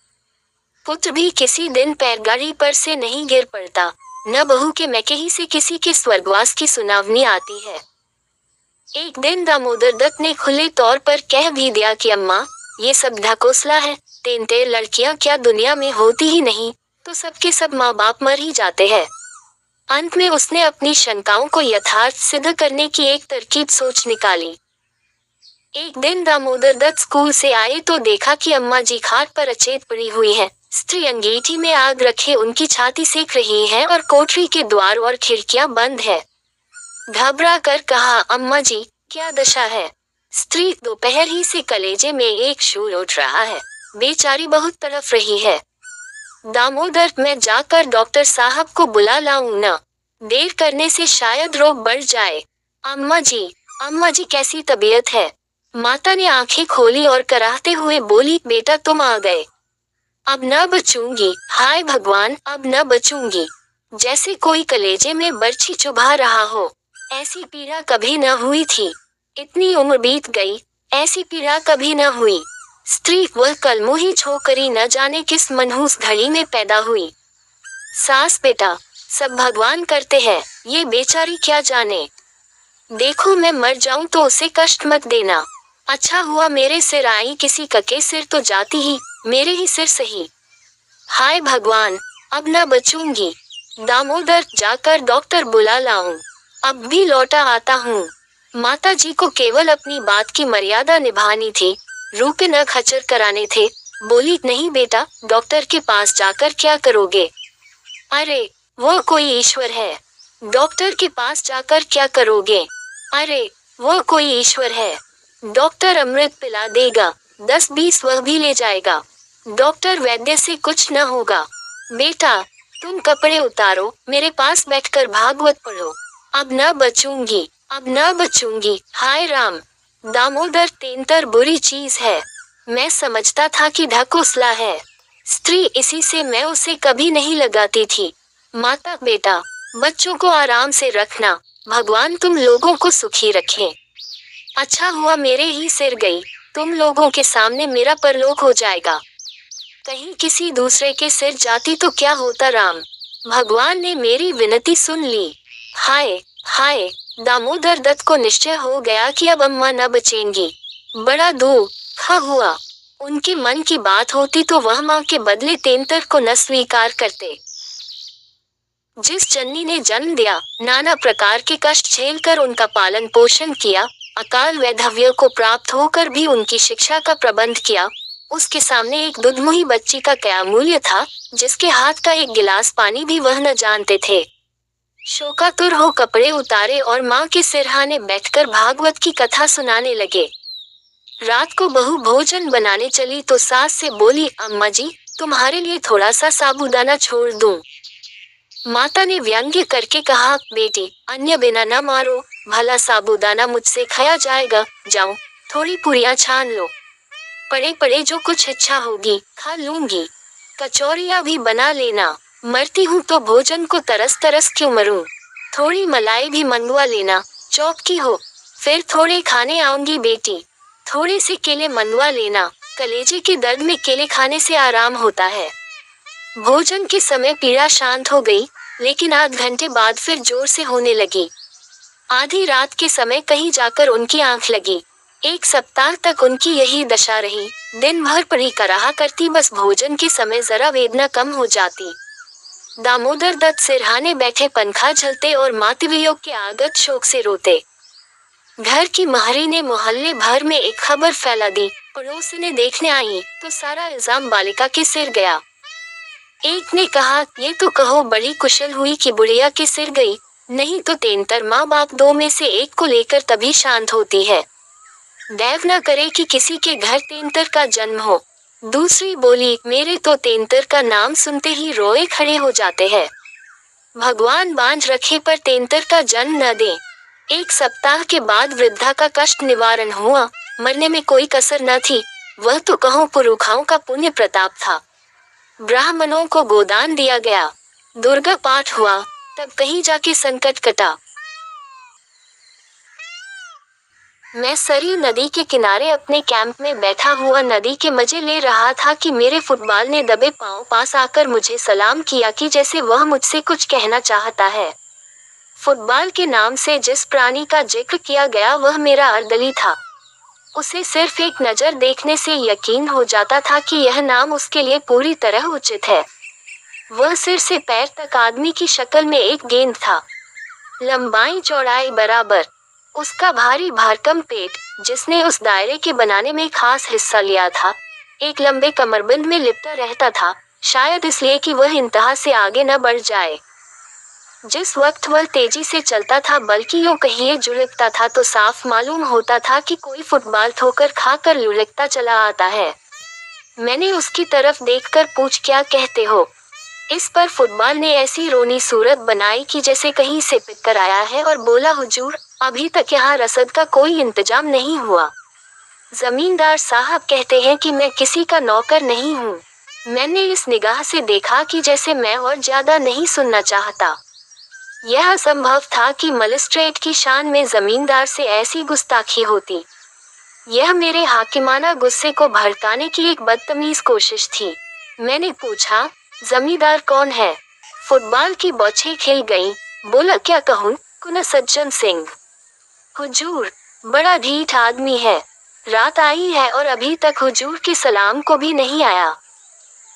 पुत्र भी किसी दिन पैरगाड़ी पर से नहीं गिर पड़ता, न बहू के मैके से किसी के स्वर्गवास की सुनावनी आती है। एक दिन दामोदर दत्त ने खुले तौर पर कह भी दिया कि अम्मा, ये सब ढकोसला है, 3 लड़कियां क्या दुनिया में होती ही नहीं, तो सबके सब माँ बाप मर ही जाते हैं। अंत में उसने अपनी शंकाओं को यथार्थ सिद्ध करने की एक तरकीब सोच निकाली। एक दिन दामोदर दत्त स्कूल से आए तो देखा कि अम्मा जी खाट पर अचेत पड़ी हुई हैं। स्त्री अंगीठी में आग रखे उनकी छाती सेक रही है और कोठरी के द्वार और खिड़कियां बंद है। घबरा कर कहा, अम्मा जी, क्या दशा है? स्त्री, दोपहर ही से कलेजे में एक शूल उठ रहा है, बेचारी बहुत तड़फ रही है। दामोदर, मैं जाकर डॉक्टर साहब को बुला लाऊं न? देर करने से शायद रोग बढ़ जाए। अम्मा जी कैसी तबीयत है? माता ने आंखें खोली और कराहते हुए बोली, बेटा तुम आ गए। अब न बचूंगी, हाय भगवान, अब न बचूंगी। जैसे कोई कलेजे में बर्छी चुभा रहा हो, ऐसी पीड़ा कभी न हुई थी। इतनी उम्र बीत गई, ऐसी पीड़ा कभी न हुई। स्त्री, वह कलमुही छोकरी न जाने किस मनहूस घड़ी में पैदा हुई। सास, बेटा, सब भगवान करते हैं, ये बेचारी क्या जाने। देखो मैं मर जाऊं तो उसे कष्ट मत देना। अच्छा हुआ मेरे सिर आई, किसी के सिर तो जाती ही, मेरे ही सिर सही। हाय भगवान, अब न बचूंगी। दामोदर, जाकर डॉक्टर बुला लाऊं। अब भी लौटा आता हूँ। माता जी को केवल अपनी बात की मर्यादा निभानी थी, रुपए न खर्च कराने थे। बोली, नहीं बेटा, डॉक्टर के पास जाकर क्या करोगे? अरे, वो कोई ईश्वर है। डॉक्टर के पास जाकर क्या करोगे? अरे, वो कोई ईश्वर है। डॉक्टर अमृत पिला देगा, 10-20 वह भी ले जाएगा। डॉक्टर वैद्य से कुछ न होगा। बेटा, तुम कपड़े उतारो, मेरे पास बैठकर भागवत पढ़ो। अब न बचूंगी, अब न बचूंगी। हाय राम। दामोदर, तेंतर बुरी चीज है। मैं समझता था कि ढकोसला है। स्त्री, इसी से मैं उसे कभी नहीं लगाती थी। माता, बेटा, बच्चों को आराम से रखना, भगवान तुम लोगों को सुखी रखे। अच्छा हुआ मेरे ही सिर गई, तुम लोगों के सामने मेरा परलोक हो जाएगा। कहीं किसी दूसरे के सिर जाती तो क्या होता राम। भगवान ने मेरी विनती सुन ली। हाय हाय। दामोदर दत्त को निश्चय हो गया कि अब अम्मा न बचेंगी। बड़ा दुख हुआ। उनके मन की बात होती तो वह माँ के बदले तेंतर को न स्वीकार करते। जिस जननी ने जन्म दिया, नाना प्रकार के कष्ट झेलकर उनका पालन पोषण किया, अकाल वैधव्य को प्राप्त होकर भी उनकी शिक्षा का प्रबंध किया, उसके सामने एक दुधमुही बच्ची का क्या मूल्य था, जिसके हाथ का एक गिलास पानी भी वह न जानते थे। शोकातुर हो कपड़े उतारे और माँ के सिरहाने बैठकर भागवत की कथा सुनाने लगे। रात को बहू भोजन बनाने चली तो सास से बोली, अम्मा जी, तुम्हारे लिए थोड़ा सा साबूदाना छोड़ दूं। माता ने व्यंग्य करके कहा, बेटी, अन्य बिना न मारो, भला साबूदाना मुझसे खाया जाएगा, जाओ थोड़ी पुरियां छान लो। पड़े पड़े जो कुछ इच्छा होगी खा लूंगी। कचौरियाँ भी बना लेना। मरती हूँ तो भोजन को तरस तरस क्यों मरूं। थोड़ी मलाई भी मंगवा लेना, चौक की हो। फिर थोड़े खाने आऊंगी बेटी। थोड़े से केले मंगवा लेना, कलेजे के दर्द में केले खाने से आराम होता है। भोजन के समय पीड़ा शांत हो गई, लेकिन आध घंटे बाद फिर जोर से होने लगी। आधी रात के समय कहीं जाकर उनकी आंख लगी। 1 सप्ताह तक उनकी यही दशा रही। दिन भर पड़ी कराहा करती, बस भोजन के समय जरा वेदना कम हो जाती। दामोदर दत्त सिरहाने बैठे पंखा झलते और मातृवियोग के आगत शोक से रोते। घर की महरी ने मोहल्ले भर में एक खबर फैला दी। पड़ोसिनें देखने आई तो सारा इल्जाम बालिका के सिर गया। एक ने कहा, ये तो कहो बड़ी कुशल हुई कि बुढ़िया के सिर गई, नहीं तो तेंतर माँ बाप 2 में से एक को लेकर तभी शांत होती है। दैव न करे कि किसी के घर तेंतर का जन्म हो। दूसरी बोली, मेरे तो तेंतर का नाम सुनते ही रोए खड़े हो जाते हैं। भगवान बांझ रखे पर तेंतर का जन्म न दे। 1 सप्ताह के बाद वृद्धा का कष्ट निवारण हुआ। मरने में कोई कसर न थी, वह तो कहो पुरुखाओं का पुण्य प्रताप था। ब्राह्मणों को गोदान दिया गया, दुर्गा पाठ हुआ, तब कहीं जाके संकट कटा। मैं सरयू नदी के किनारे अपने कैंप में बैठा हुआ नदी के मजे ले रहा था कि मेरे फुटबॉल ने दबे पांव पास आकर मुझे सलाम किया कि जैसे वह मुझसे कुछ कहना चाहता है। फुटबॉल के नाम से जिस प्राणी का जिक्र किया गया वह मेरा अर्दली था। उसे सिर्फ एक नज़र देखने से यकीन हो जाता था कि यह नाम उसके लिए पूरी तरह उचित है। वह सिर से पैर तक आदमी की शक्ल में एक गेंद था, लंबाई चौड़ाई बराबर। उसका भारी भरकम पेट, जिसने उस दायरे के बनाने में खास हिस्सा लिया था, एक लंबे कमरबंद में लिपटा रहता था, शायद इसलिए कि वह इंतहा से आगे न बढ़ जाए। जिस वक्त वह तेजी से चलता था, बल्कि यूं कहिए जुलकता था, तो साफ मालूम होता था कि कोई फुटबॉल ठोकर खाकर लुढ़कता चला आता है। मैंने उसकी तरफ देखकर पूछ, क्या कहते हो? इस पर फुटबॉल ने ऐसी रोनी सूरत बनाई कि जैसे कहीं से पिट कर आया है और बोला, हुजूर, अभी तक यहाँ रसद का कोई इंतजाम नहीं हुआ। जमींदार साहब कहते हैं कि मैं किसी का नौकर नहीं हूँ। मैंने इस निगाह से देखा कि जैसे मैं और ज्यादा नहीं सुनना चाहता। यह असंभव था कि मजिस्ट्रेट की शान में जमींदार से ऐसी गुस्ताखी होती। यह मेरे हाकिमाना गुस्से को भड़काने की एक बदतमीज कोशिश थी। मैंने पूछा, जमींदार कौन है? फुटबॉल की बौछें खिल गईं। बोला, क्या कहूँ, कुना सज्जन सिंह। हुजूर, बड़ा ढीठ आदमी है। रात आई है और अभी तक हुजूर के सलाम को भी नहीं आया।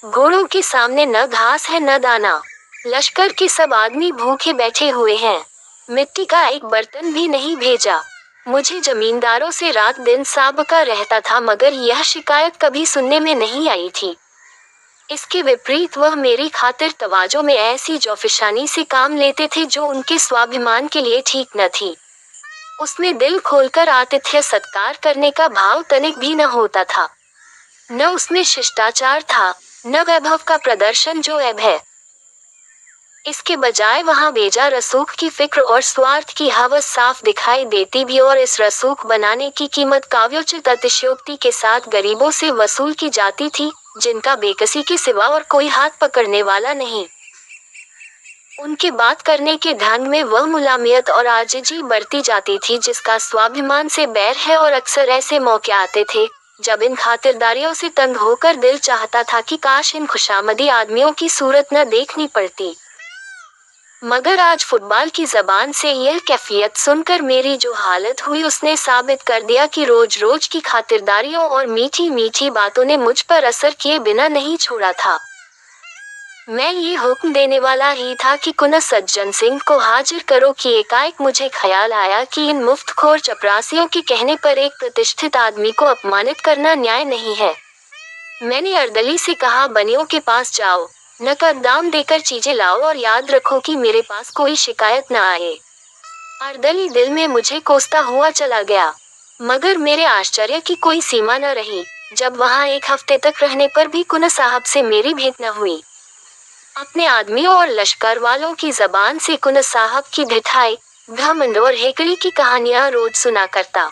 घोड़ों के सामने न घास है न दाना। लश्कर के सब आदमी भूखे बैठे हुए हैं। मिट्टी का एक बर्तन भी नहीं भेजा। मुझे जमींदारों से रात दिन साबका रहता था, मगर यह शिकायत कभी सुनने में नहीं आई थी। इसके विपरीत वह मेरी खातिर तवाजो में ऐसी जौफिशानी से काम लेते थे जो उनके स्वाभिमान के लिए ठीक न थी। उसमें दिल खोलकर आतिथ्य सत्कार करने का भाव तनिक भी न होता था। न उसमें शिष्टाचार था, न वैभव का प्रदर्शन जो अब है। इसके बजाय वहाँ बेजा रसूख की फिक्र और स्वार्थ की हवस साफ दिखाई देती भी, और इस रसूख बनाने की कीमत काव्योचित अतिशयोक्ति के साथ गरीबों से वसूल की जाती थी, जिनका बेकसी के सिवा और कोई हाथ पकड़ने वाला नहीं। उनके बात करने के ढंग में वह मुलामियत और आजिजी बढ़ती जाती थी जिसका स्वाभिमान से बैर है, और अक्सर ऐसे मौके आते थे जब इन खातिरदारियों से तंग होकर दिल चाहता था कि काश इन खुशामदी आदमियों की सूरत न देखनी पड़ती। मगर आज फुटबॉल की जबान से यह कैफियत सुनकर मेरी जो हालत हुई, उसने साबित कर दिया कि रोज रोज की खातिरदारियों और मीठी मीठी बातों ने मुझ पर असर किए बिना नहीं छोड़ा था। मैं ये हुक्म देने वाला ही था कि कुना सज्जन सिंह को हाजिर करो कि एकाएक मुझे ख्याल आया कि इन मुफ्तखोर चपरासियों के कहने पर एक प्रतिष्ठित आदमी को अपमानित करना न्याय नहीं है। मैंने अर्दली से कहा, बनियों के पास जाओ, नकद दाम देकर चीजें लाओ और याद रखो कि मेरे पास कोई शिकायत न आए। अर्दली दिल में मुझे कोसता हुआ चला गया, मगर मेरे आश्चर्य की कोई सीमा न रही जब वहां 1 हफ्ते तक रहने पर भी कुना साहब से मेरी भेंट न हुई। अपने आदमियों और लश्कर वालों की जबान से कुना साहब की ढिठाई, घमंड और हेकड़ी की कहानियां रोज सुना करता।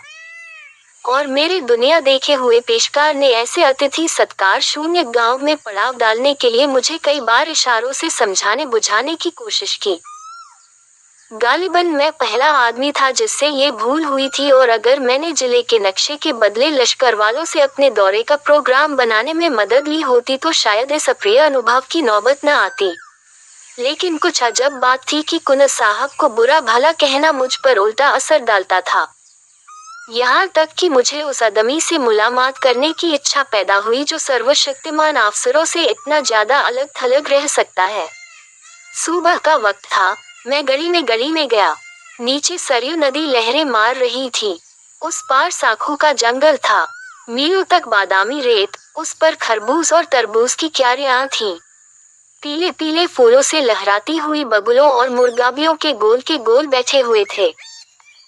और मेरे दुनिया देखे हुए पेशकार ने ऐसे अतिथि सत्कार शून्य गांव में पड़ाव डालने के लिए मुझे कई बार इशारों से समझाने बुझाने की कोशिश की। गालिबन मैं पहला आदमी था जिससे ये भूल हुई थी, और अगर मैंने जिले के नक्शे के बदले लश्कर वालों से अपने दौरे का प्रोग्राम बनाने में मदद ली होती तो शायद इस अप्रिय अनुभव की नौबत न आती। लेकिन कुछ अजब बात थी कि कुनस साहब को बुरा भला कहना मुझ पर उल्टा असर डालता था। यहाँ तक कि मुझे उस आदमी से मुलाकात करने की इच्छा पैदा हुई जो सर्वशक्तिमान अफसरों से इतना ज्यादा अलग थलग रह सकता है। सुबह का वक्त था। मैं गली में गया। नीचे सरयू नदी लहरें मार रही थी। उस पार साखू का जंगल था। मीलों तक बादामी रेत, उस पर खरबूज और तरबूज की क्यारियां थीं। पीले पीले फूलों से लहराती हुई बगुलों और मुर्गाबियों के गोल बैठे हुए थे।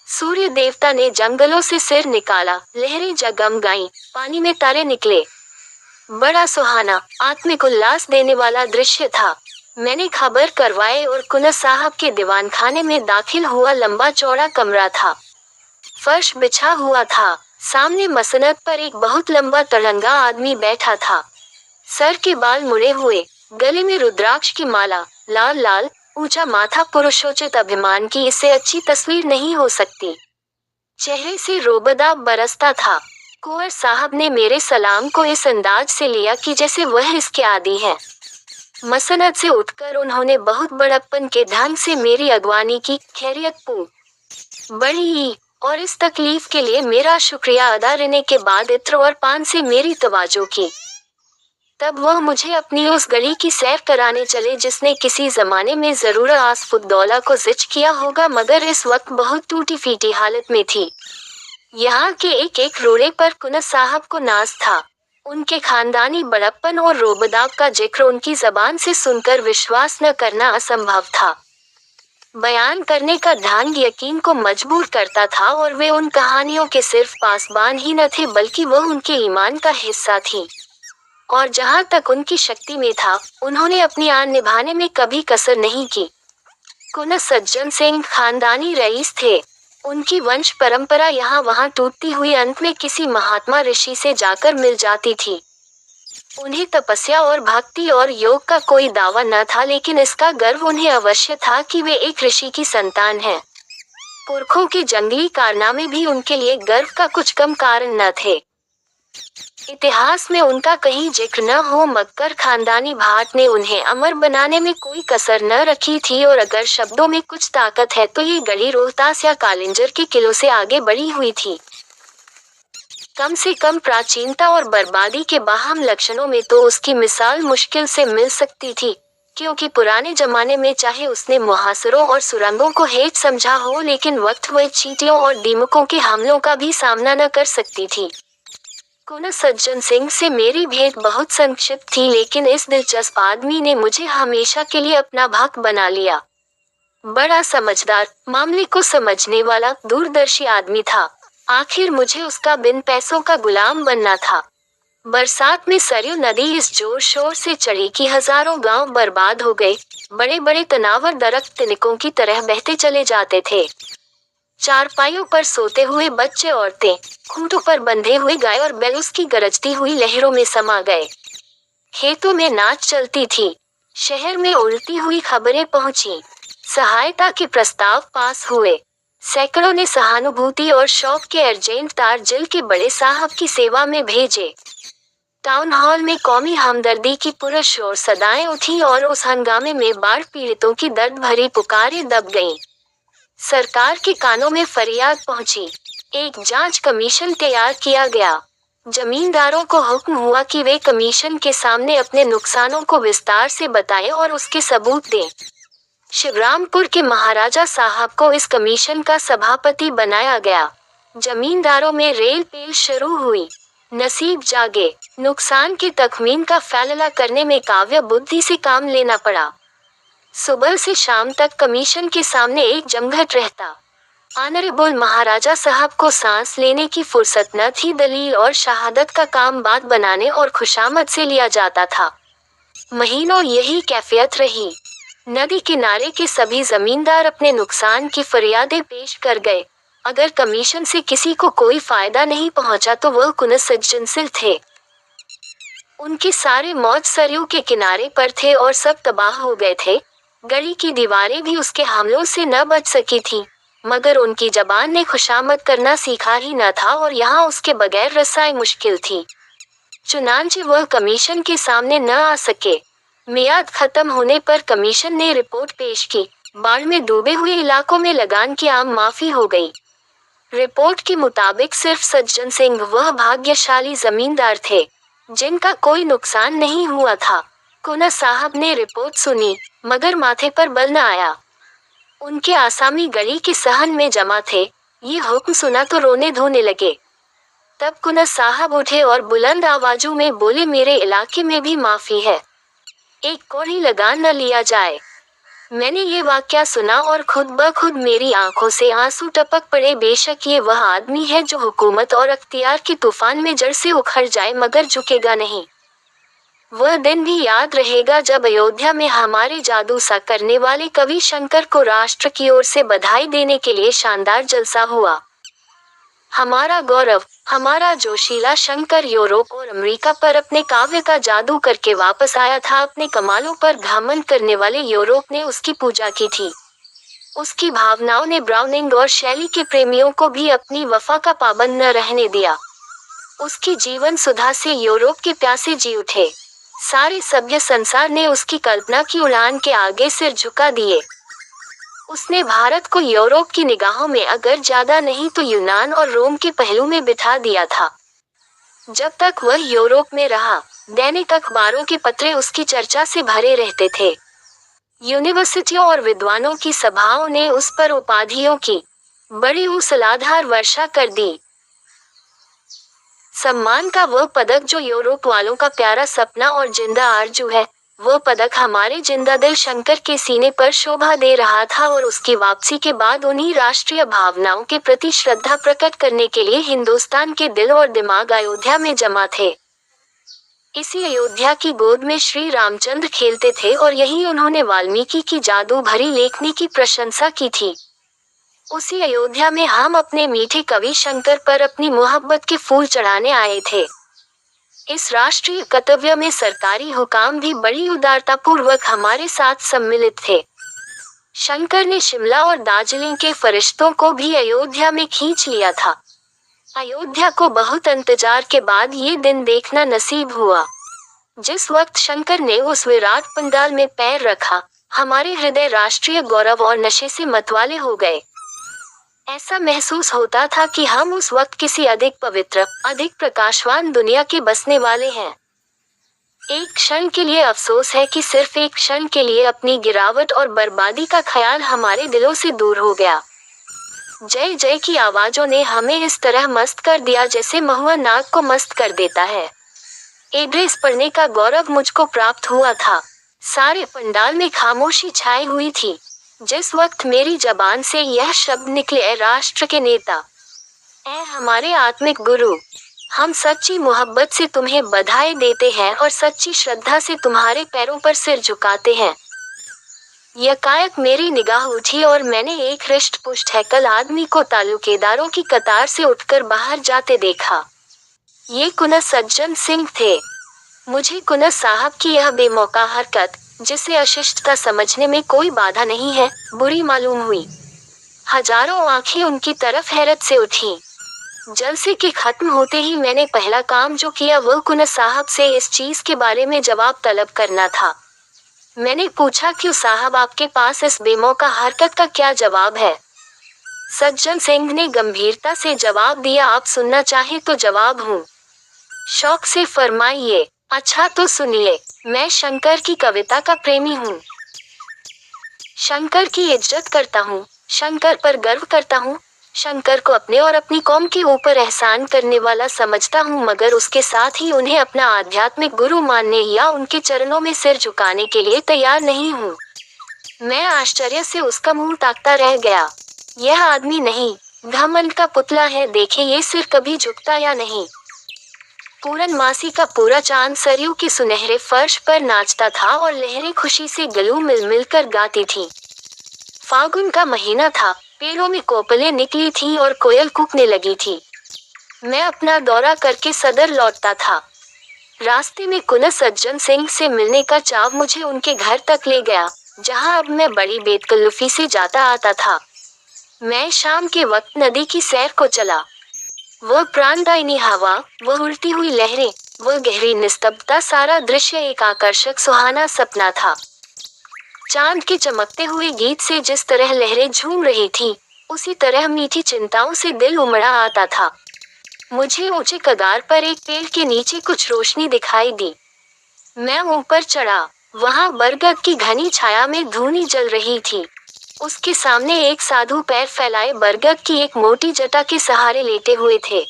सूर्य देवता ने जंगलों से सिर निकाला, लहरें जगमगाईं, पानी में तारे निकले। बड़ा सुहाना, आत्मिक उल्लास देने वाला दृश्य था। मैंने खबर करवाए और कुनस साहब के दीवान खाने में दाखिल हुआ। लंबा चौड़ा कमरा था। फर्श बिछा हुआ था। सामने मसनद पर एक बहुत लंबा तड़ंगा आदमी बैठा था। सर के बाल मुड़े हुए, गले में रुद्राक्ष की माला, लाल लाल ऊंचा माथा, पुरुषोचित अभिमान की इससे अच्छी तस्वीर नहीं हो सकती। चेहरे से रोबदाब बरसता था। कुंवर साहब ने मेरे सलाम को इस अंदाज से लिया कि जैसे वह इसके आदी है। मसनद से उठकर उन्होंने बहुत बड़प्पन के ढंग से मेरी अगवानी की। खैरियत पूछ बड़ी, और इस तकलीफ के लिए मेरा शुक्रिया अदा करने के बाद इत्र और पान से मेरी तवाजो की। तब वह मुझे अपनी उस गली की सैर कराने चले जिसने किसी जमाने में जरूर आसफुद्दौला को जिच किया होगा, मगर इस वक्त बहुत टूटी फीटी हालत में थी। यहाँ के एक एक रोड़े पर कुनस साहब को नाज था। उनके खानदानी बड़प्पन और रोबदाब का जिक्र उनकी जबान से सुनकर विश्वास न करना असंभव था। बयान करने का ढंग यकीन को मजबूर करता था, और वे उन कहानियों के सिर्फ पासबान ही न थे बल्कि वह उनके ईमान का हिस्सा थी। और जहाँ तक उनकी शक्ति में था, उन्होंने अपनी आन निभाने में कभी कसर नहीं की। कुनस सज्जन सिंह खानदानी रईस थे। उनकी वंश परंपरा यहाँ वहाँ टूटती हुई अंत में किसी महात्मा ऋषि से जाकर मिल जाती थी। उन्हें तपस्या और भक्ति और योग का कोई दावा न था, लेकिन इसका गर्व उन्हें अवश्य था कि वे एक ऋषि की संतान हैं। पुरखों के जंगली कारनामे भी उनके लिए गर्व का कुछ कम कारण न थे। इतिहास में उनका कहीं जिक्र न हो, मगर खानदानी भाट ने उन्हें अमर बनाने में कोई कसर न रखी थी। और अगर शब्दों में कुछ ताकत है तो ये गली रोहतास या कालिंजर के किलों से आगे बढ़ी हुई थी। कम से कम प्राचीनता और बर्बादी के बाहम लक्षणों में तो उसकी मिसाल मुश्किल से मिल सकती थी, क्योंकि पुराने जमाने में चाहे उसने मुहासरों और सुरंगों को हेच समझा हो, लेकिन वक्त वह चींटियों और दीमकों के हमलों का भी सामना न कर सकती थी। कुनस सज्जन सिंह से मेरी भेंट बहुत संक्षिप्त थी, लेकिन इस दिलचस्प आदमी ने मुझे हमेशा के लिए अपना भक्त बना लिया। बड़ा समझदार, मामले को समझने वाला, दूरदर्शी आदमी था। आखिर मुझे उसका बिन पैसों का गुलाम बनना था। बरसात में सरयू नदी इस जोर शोर से चढ़ी कि हजारों गांव बर्बाद हो गए। बड़े बड़े तनावर दरख्त तिनकों की तरह बहते चले जाते थे। चारपाइयों पर सोते हुए बच्चे, औरतें, खूंटों पर बंधे हुए गाय और बैल उसकी गरजती हुई लहरों में समा गए। खेतों में नाच चलती थी। शहर में उड़ती हुई खबरें पहुंची। सहायता के प्रस्ताव पास हुए। सैकड़ों ने सहानुभूति और शौक के अर्जेंट तारजिल के बड़े साहब की सेवा में भेजे। टाउन हॉल में कौमी हमदर्दी की पुरशोर सदाएं उठी और उस हंगामे में बाढ़ पीड़ितों की दर्द भरी पुकारें दब गईं। सरकार के कानों में फरियाद पहुंची। एक जांच कमीशन तैयार किया गया। जमींदारों को हुक्म हुआ कि वे कमीशन के सामने अपने नुकसानों को विस्तार से बताएं और उसके सबूत दें। शिवरामपुर के महाराजा साहब को इस कमीशन का सभापति बनाया गया। जमींदारों में रेल पेल शुरू हुई। नसीब जागे। नुकसान के तखमीन का फैसला करने में काव्य बुद्धि से काम लेना पड़ा। सुबह से शाम तक कमीशन के सामने एक जमघट रहता। ऑनरेबल महाराजा साहब को सांस लेने की फुर्सत न थी। दलील और शहादत का काम बात बनाने और खुशामद से लिया जाता था। महीनों यही कैफियत रही। नदी किनारे के सभी जमींदार अपने नुकसान की फरियादें पेश कर गए। अगर कमीशन से किसी को कोई फायदा नहीं पहुंचा तो वह कुनसज्जनशील थे। उनके सारे मौज सरयू के किनारे पर थे और सब तबाह हो गए थे। गली की दीवारें भी उसके हमलों से न बच सकी थीं, मगर उनकी जबान ने खुशामद करना सीखा ही न था और यहाँ उसके बगैर रसाई मुश्किल थी। चुनांचे वह कमीशन के सामने न आ सके। मियाद खत्म होने पर कमीशन ने रिपोर्ट पेश की। बाढ़ में डूबे हुए इलाकों में लगान की आम माफी हो गई। रिपोर्ट के मुताबिक सिर्फ सज्जन सिंह वह भाग्यशाली जमींदार थे जिनका कोई नुकसान नहीं हुआ था। कुना साहब ने रिपोर्ट सुनी, मगर माथे पर बल न आया। उनके आसामी गली के सहन में जमा थे। ये हुक्म सुना तो रोने धोने लगे। तब कुना साहब उठे और बुलंद आवाजों में बोले, मेरे इलाके में भी माफी है, एक कोड़ी लगान न लिया जाए। मैंने ये वाकया सुना और खुद ब खुद मेरी आंखों से आंसू टपक पड़े। बेशक ये वह आदमी है जो हुकूमत और अख्तियार के तूफान में जड़ से उखड़ जाए मगर झुकेगा नहीं। वह दिन भी याद रहेगा जब अयोध्या में हमारे जादू सा करने वाले कवि शंकर को राष्ट्र की ओर से बधाई देने के लिए शानदार जलसा हुआ। हमारा गौरव, हमारा जोशीला शंकर यूरोप और अमेरिका पर अपने काव्य का जादू करके वापस आया था। अपने कमालों पर घमंड करने वाले यूरोप ने उसकी पूजा की थी। उसकी भावनाओं ने ब्राउनिंग और शैली के प्रेमियों को भी अपनी वफा का पाबंद न रहने दिया। उसकी जीवन सुधा से यूरोप के प्यासे जी उठे। सारे सभ्य संसार ने उसकी कल्पना की उड़ान के आगे सिर झुका दिए। उसने भारत को यूरोप की निगाहों में अगर ज्यादा नहीं तो यूनान और रोम के पहलू में बिठा दिया था। जब तक वह यूरोप में रहा, दैनिक अखबारों के पत्रे उसकी चर्चा से भरे रहते थे। यूनिवर्सिटियों और विद्वानों की सभाओं ने उस पर उपाधियों की बड़ी मूसलाधार वर्षा कर दी। सम्मान का वह पदक जो यूरोप वालों का प्यारा सपना और जिंदा आरजू है, वह पदक हमारे जिंदा दिल शंकर के सीने पर शोभा दे रहा था और उसकी वापसी के बाद उन्हीं राष्ट्रीय भावनाओं के प्रति श्रद्धा प्रकट करने के लिए हिंदुस्तान के दिल और दिमाग अयोध्या में जमा थे। इसी अयोध्या की गोद में श्री रामचंद्र खेलते थे और यही उन्होंने वाल्मीकि की जादू भरी लेखनी की प्रशंसा की थी। उसी अयोध्या में हम अपने मीठे कवि शंकर पर अपनी मोहब्बत के फूल चढ़ाने आए थे। इस राष्ट्रीय कर्तव्य में सरकारी हुकाम भी बड़ी उदारता पूर्वक हमारे साथ सम्मिलित थे। शंकर ने शिमला और दार्जिलिंग के फरिश्तों को भी अयोध्या में खींच लिया था। अयोध्या को बहुत इंतजार के बाद ये दिन देखना नसीब हुआ। जिस वक्त शंकर ने उस विराट पंडाल में पैर रखा, हमारे हृदय राष्ट्रीय गौरव और नशे से मतवाले हो गए। ऐसा महसूस होता था कि हम उस वक्त किसी अधिक पवित्र, अधिक प्रकाशवान दुनिया के बसने वाले हैं। एक क्षण के लिए अफसोस है कि सिर्फ एक क्षण के लिए अपनी गिरावट और बर्बादी का ख्याल हमारे दिलों से दूर हो गया। जय जय की आवाजों ने हमें इस तरह मस्त कर दिया जैसे महुआ नाग को मस्त कर देता है। एड्रेस पढ़ने का गौरव मुझको प्राप्त हुआ था। सारे पंडाल में खामोशी छाई हुई थी। जिस वक्त मेरी जबान से यह शब्द निकले, ए राष्ट्र के नेता, ए हमारे आत्मिक गुरु, हम सच्ची मोहब्बत से तुम्हें बधाई देते हैं और सच्ची श्रद्धा से तुम्हारे पैरों पर सिर झुकाते हैं। यकायक मेरी निगाह उठी और मैंने एक हृष्ट पुष्ट हैकल आदमी को तालुकेदारों की कतार से उठकर बाहर जाते देखा। ये कुनस सज्जन सिंह थे। मुझे कुनस साहब की यह बेमौका हरकत, जिसे अशिष्टता समझने में कोई बाधा नहीं है, बुरी मालूम हुई। हजारों आंखें उनकी तरफ हैरत से उठी। जलसे के खत्म होते ही मैंने पहला काम जो किया वह कुनस साहब से इस चीज के बारे में जवाब तलब करना था। मैंने पूछा, क्यों साहब, आपके पास इस बेमौका हरकत का क्या जवाब है? सज्जन सिंह ने गंभीरता से जवाब दिया, आप सुनना चाहे तो जवाब हूँ। शौक से फरमाइए। अच्छा तो सुनिए, मैं शंकर की कविता का प्रेमी हूँ। शंकर की इज्जत करता हूँ, शंकर पर गर्व करता हूँ, शंकर को अपने और अपनी कौम के ऊपर एहसान करने वाला समझता हूँ, मगर उसके साथ ही उन्हें अपना आध्यात्मिक गुरु मानने या उनके चरणों में सिर झुकाने के लिए तैयार नहीं हूँ। मैं आश्चर्य से उसका मुंह ताकता रह गया। यह आदमी नहीं, घमंड का पुतला है। देखे ये सिर कभी झुकता या नहीं। पूर्णमासी का पूरा चांद सरयू के सुनहरे फर्श पर नाचता था और लहरें खुशी से गलू मिल मिल कर गाती थीं। फागुन का महीना था। पेड़ों में कोपलें निकली थी और कोयल कूकने लगी थी। मैं अपना दौरा करके सदर लौटता था। रास्ते में कुनस सज्जन सिंह से मिलने का चाव मुझे उनके घर तक ले गया, जहां अब मैं बड़ी बेतकल्लुफी से जाता आता था। मैं शाम के वक्त नदी की सैर को चला। वह प्राणदायिनी हवा, वह उल्टी हुई लहरें, वह गहरी निस्तब्धता, सारा दृश्य एक आकर्षक सुहाना सपना था। चांद के चमकते हुए गीत से जिस तरह लहरें झूम रही थी, उसी तरह मीठी चिंताओं से दिल उमड़ा आता था। मुझे ऊंचे कगार पर एक पेड़ के नीचे कुछ रोशनी दिखाई दी। मैं ऊपर चढ़ा। वहां बरगद की घनी छाया में धूनी जल रही थी। उसके सामने एक साधु पैर फैलाए बरगद की एक मोटी जटा के सहारे लेटे हुए थे।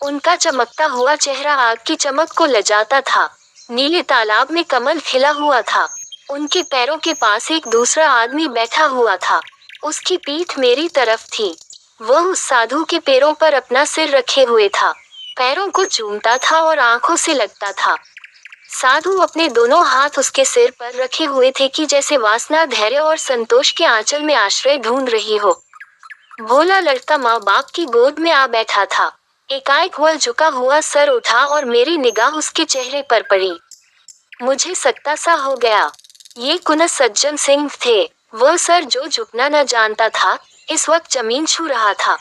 उनका चमकता हुआ चेहरा आग की चमक को लजाता था। नीले तालाब में कमल खिला हुआ था। उनके पैरों के पास एक दूसरा आदमी बैठा हुआ था। उसकी पीठ मेरी तरफ थी। वह उस साधु के पैरों पर अपना सिर रखे हुए था, पैरों को चूमता था और आंखों से लगता था। साधु अपने दोनों हाथ उसके सिर पर रखे हुए थे कि जैसे वासना धैर्य और संतोष के आंचल में आश्रय ढूंढ रही हो। भोला लड़का माँ बाप की गोद में आ बैठा था। एकाएक वह झुका हुआ सर उठा और मेरी निगाह उसके चेहरे पर पड़ी। मुझे सकता सा हो गया। ये कुनस सज्जन सिंह थे। वह सर जो झुकना न जानता था, इस वक्त जमीन छू रहा था।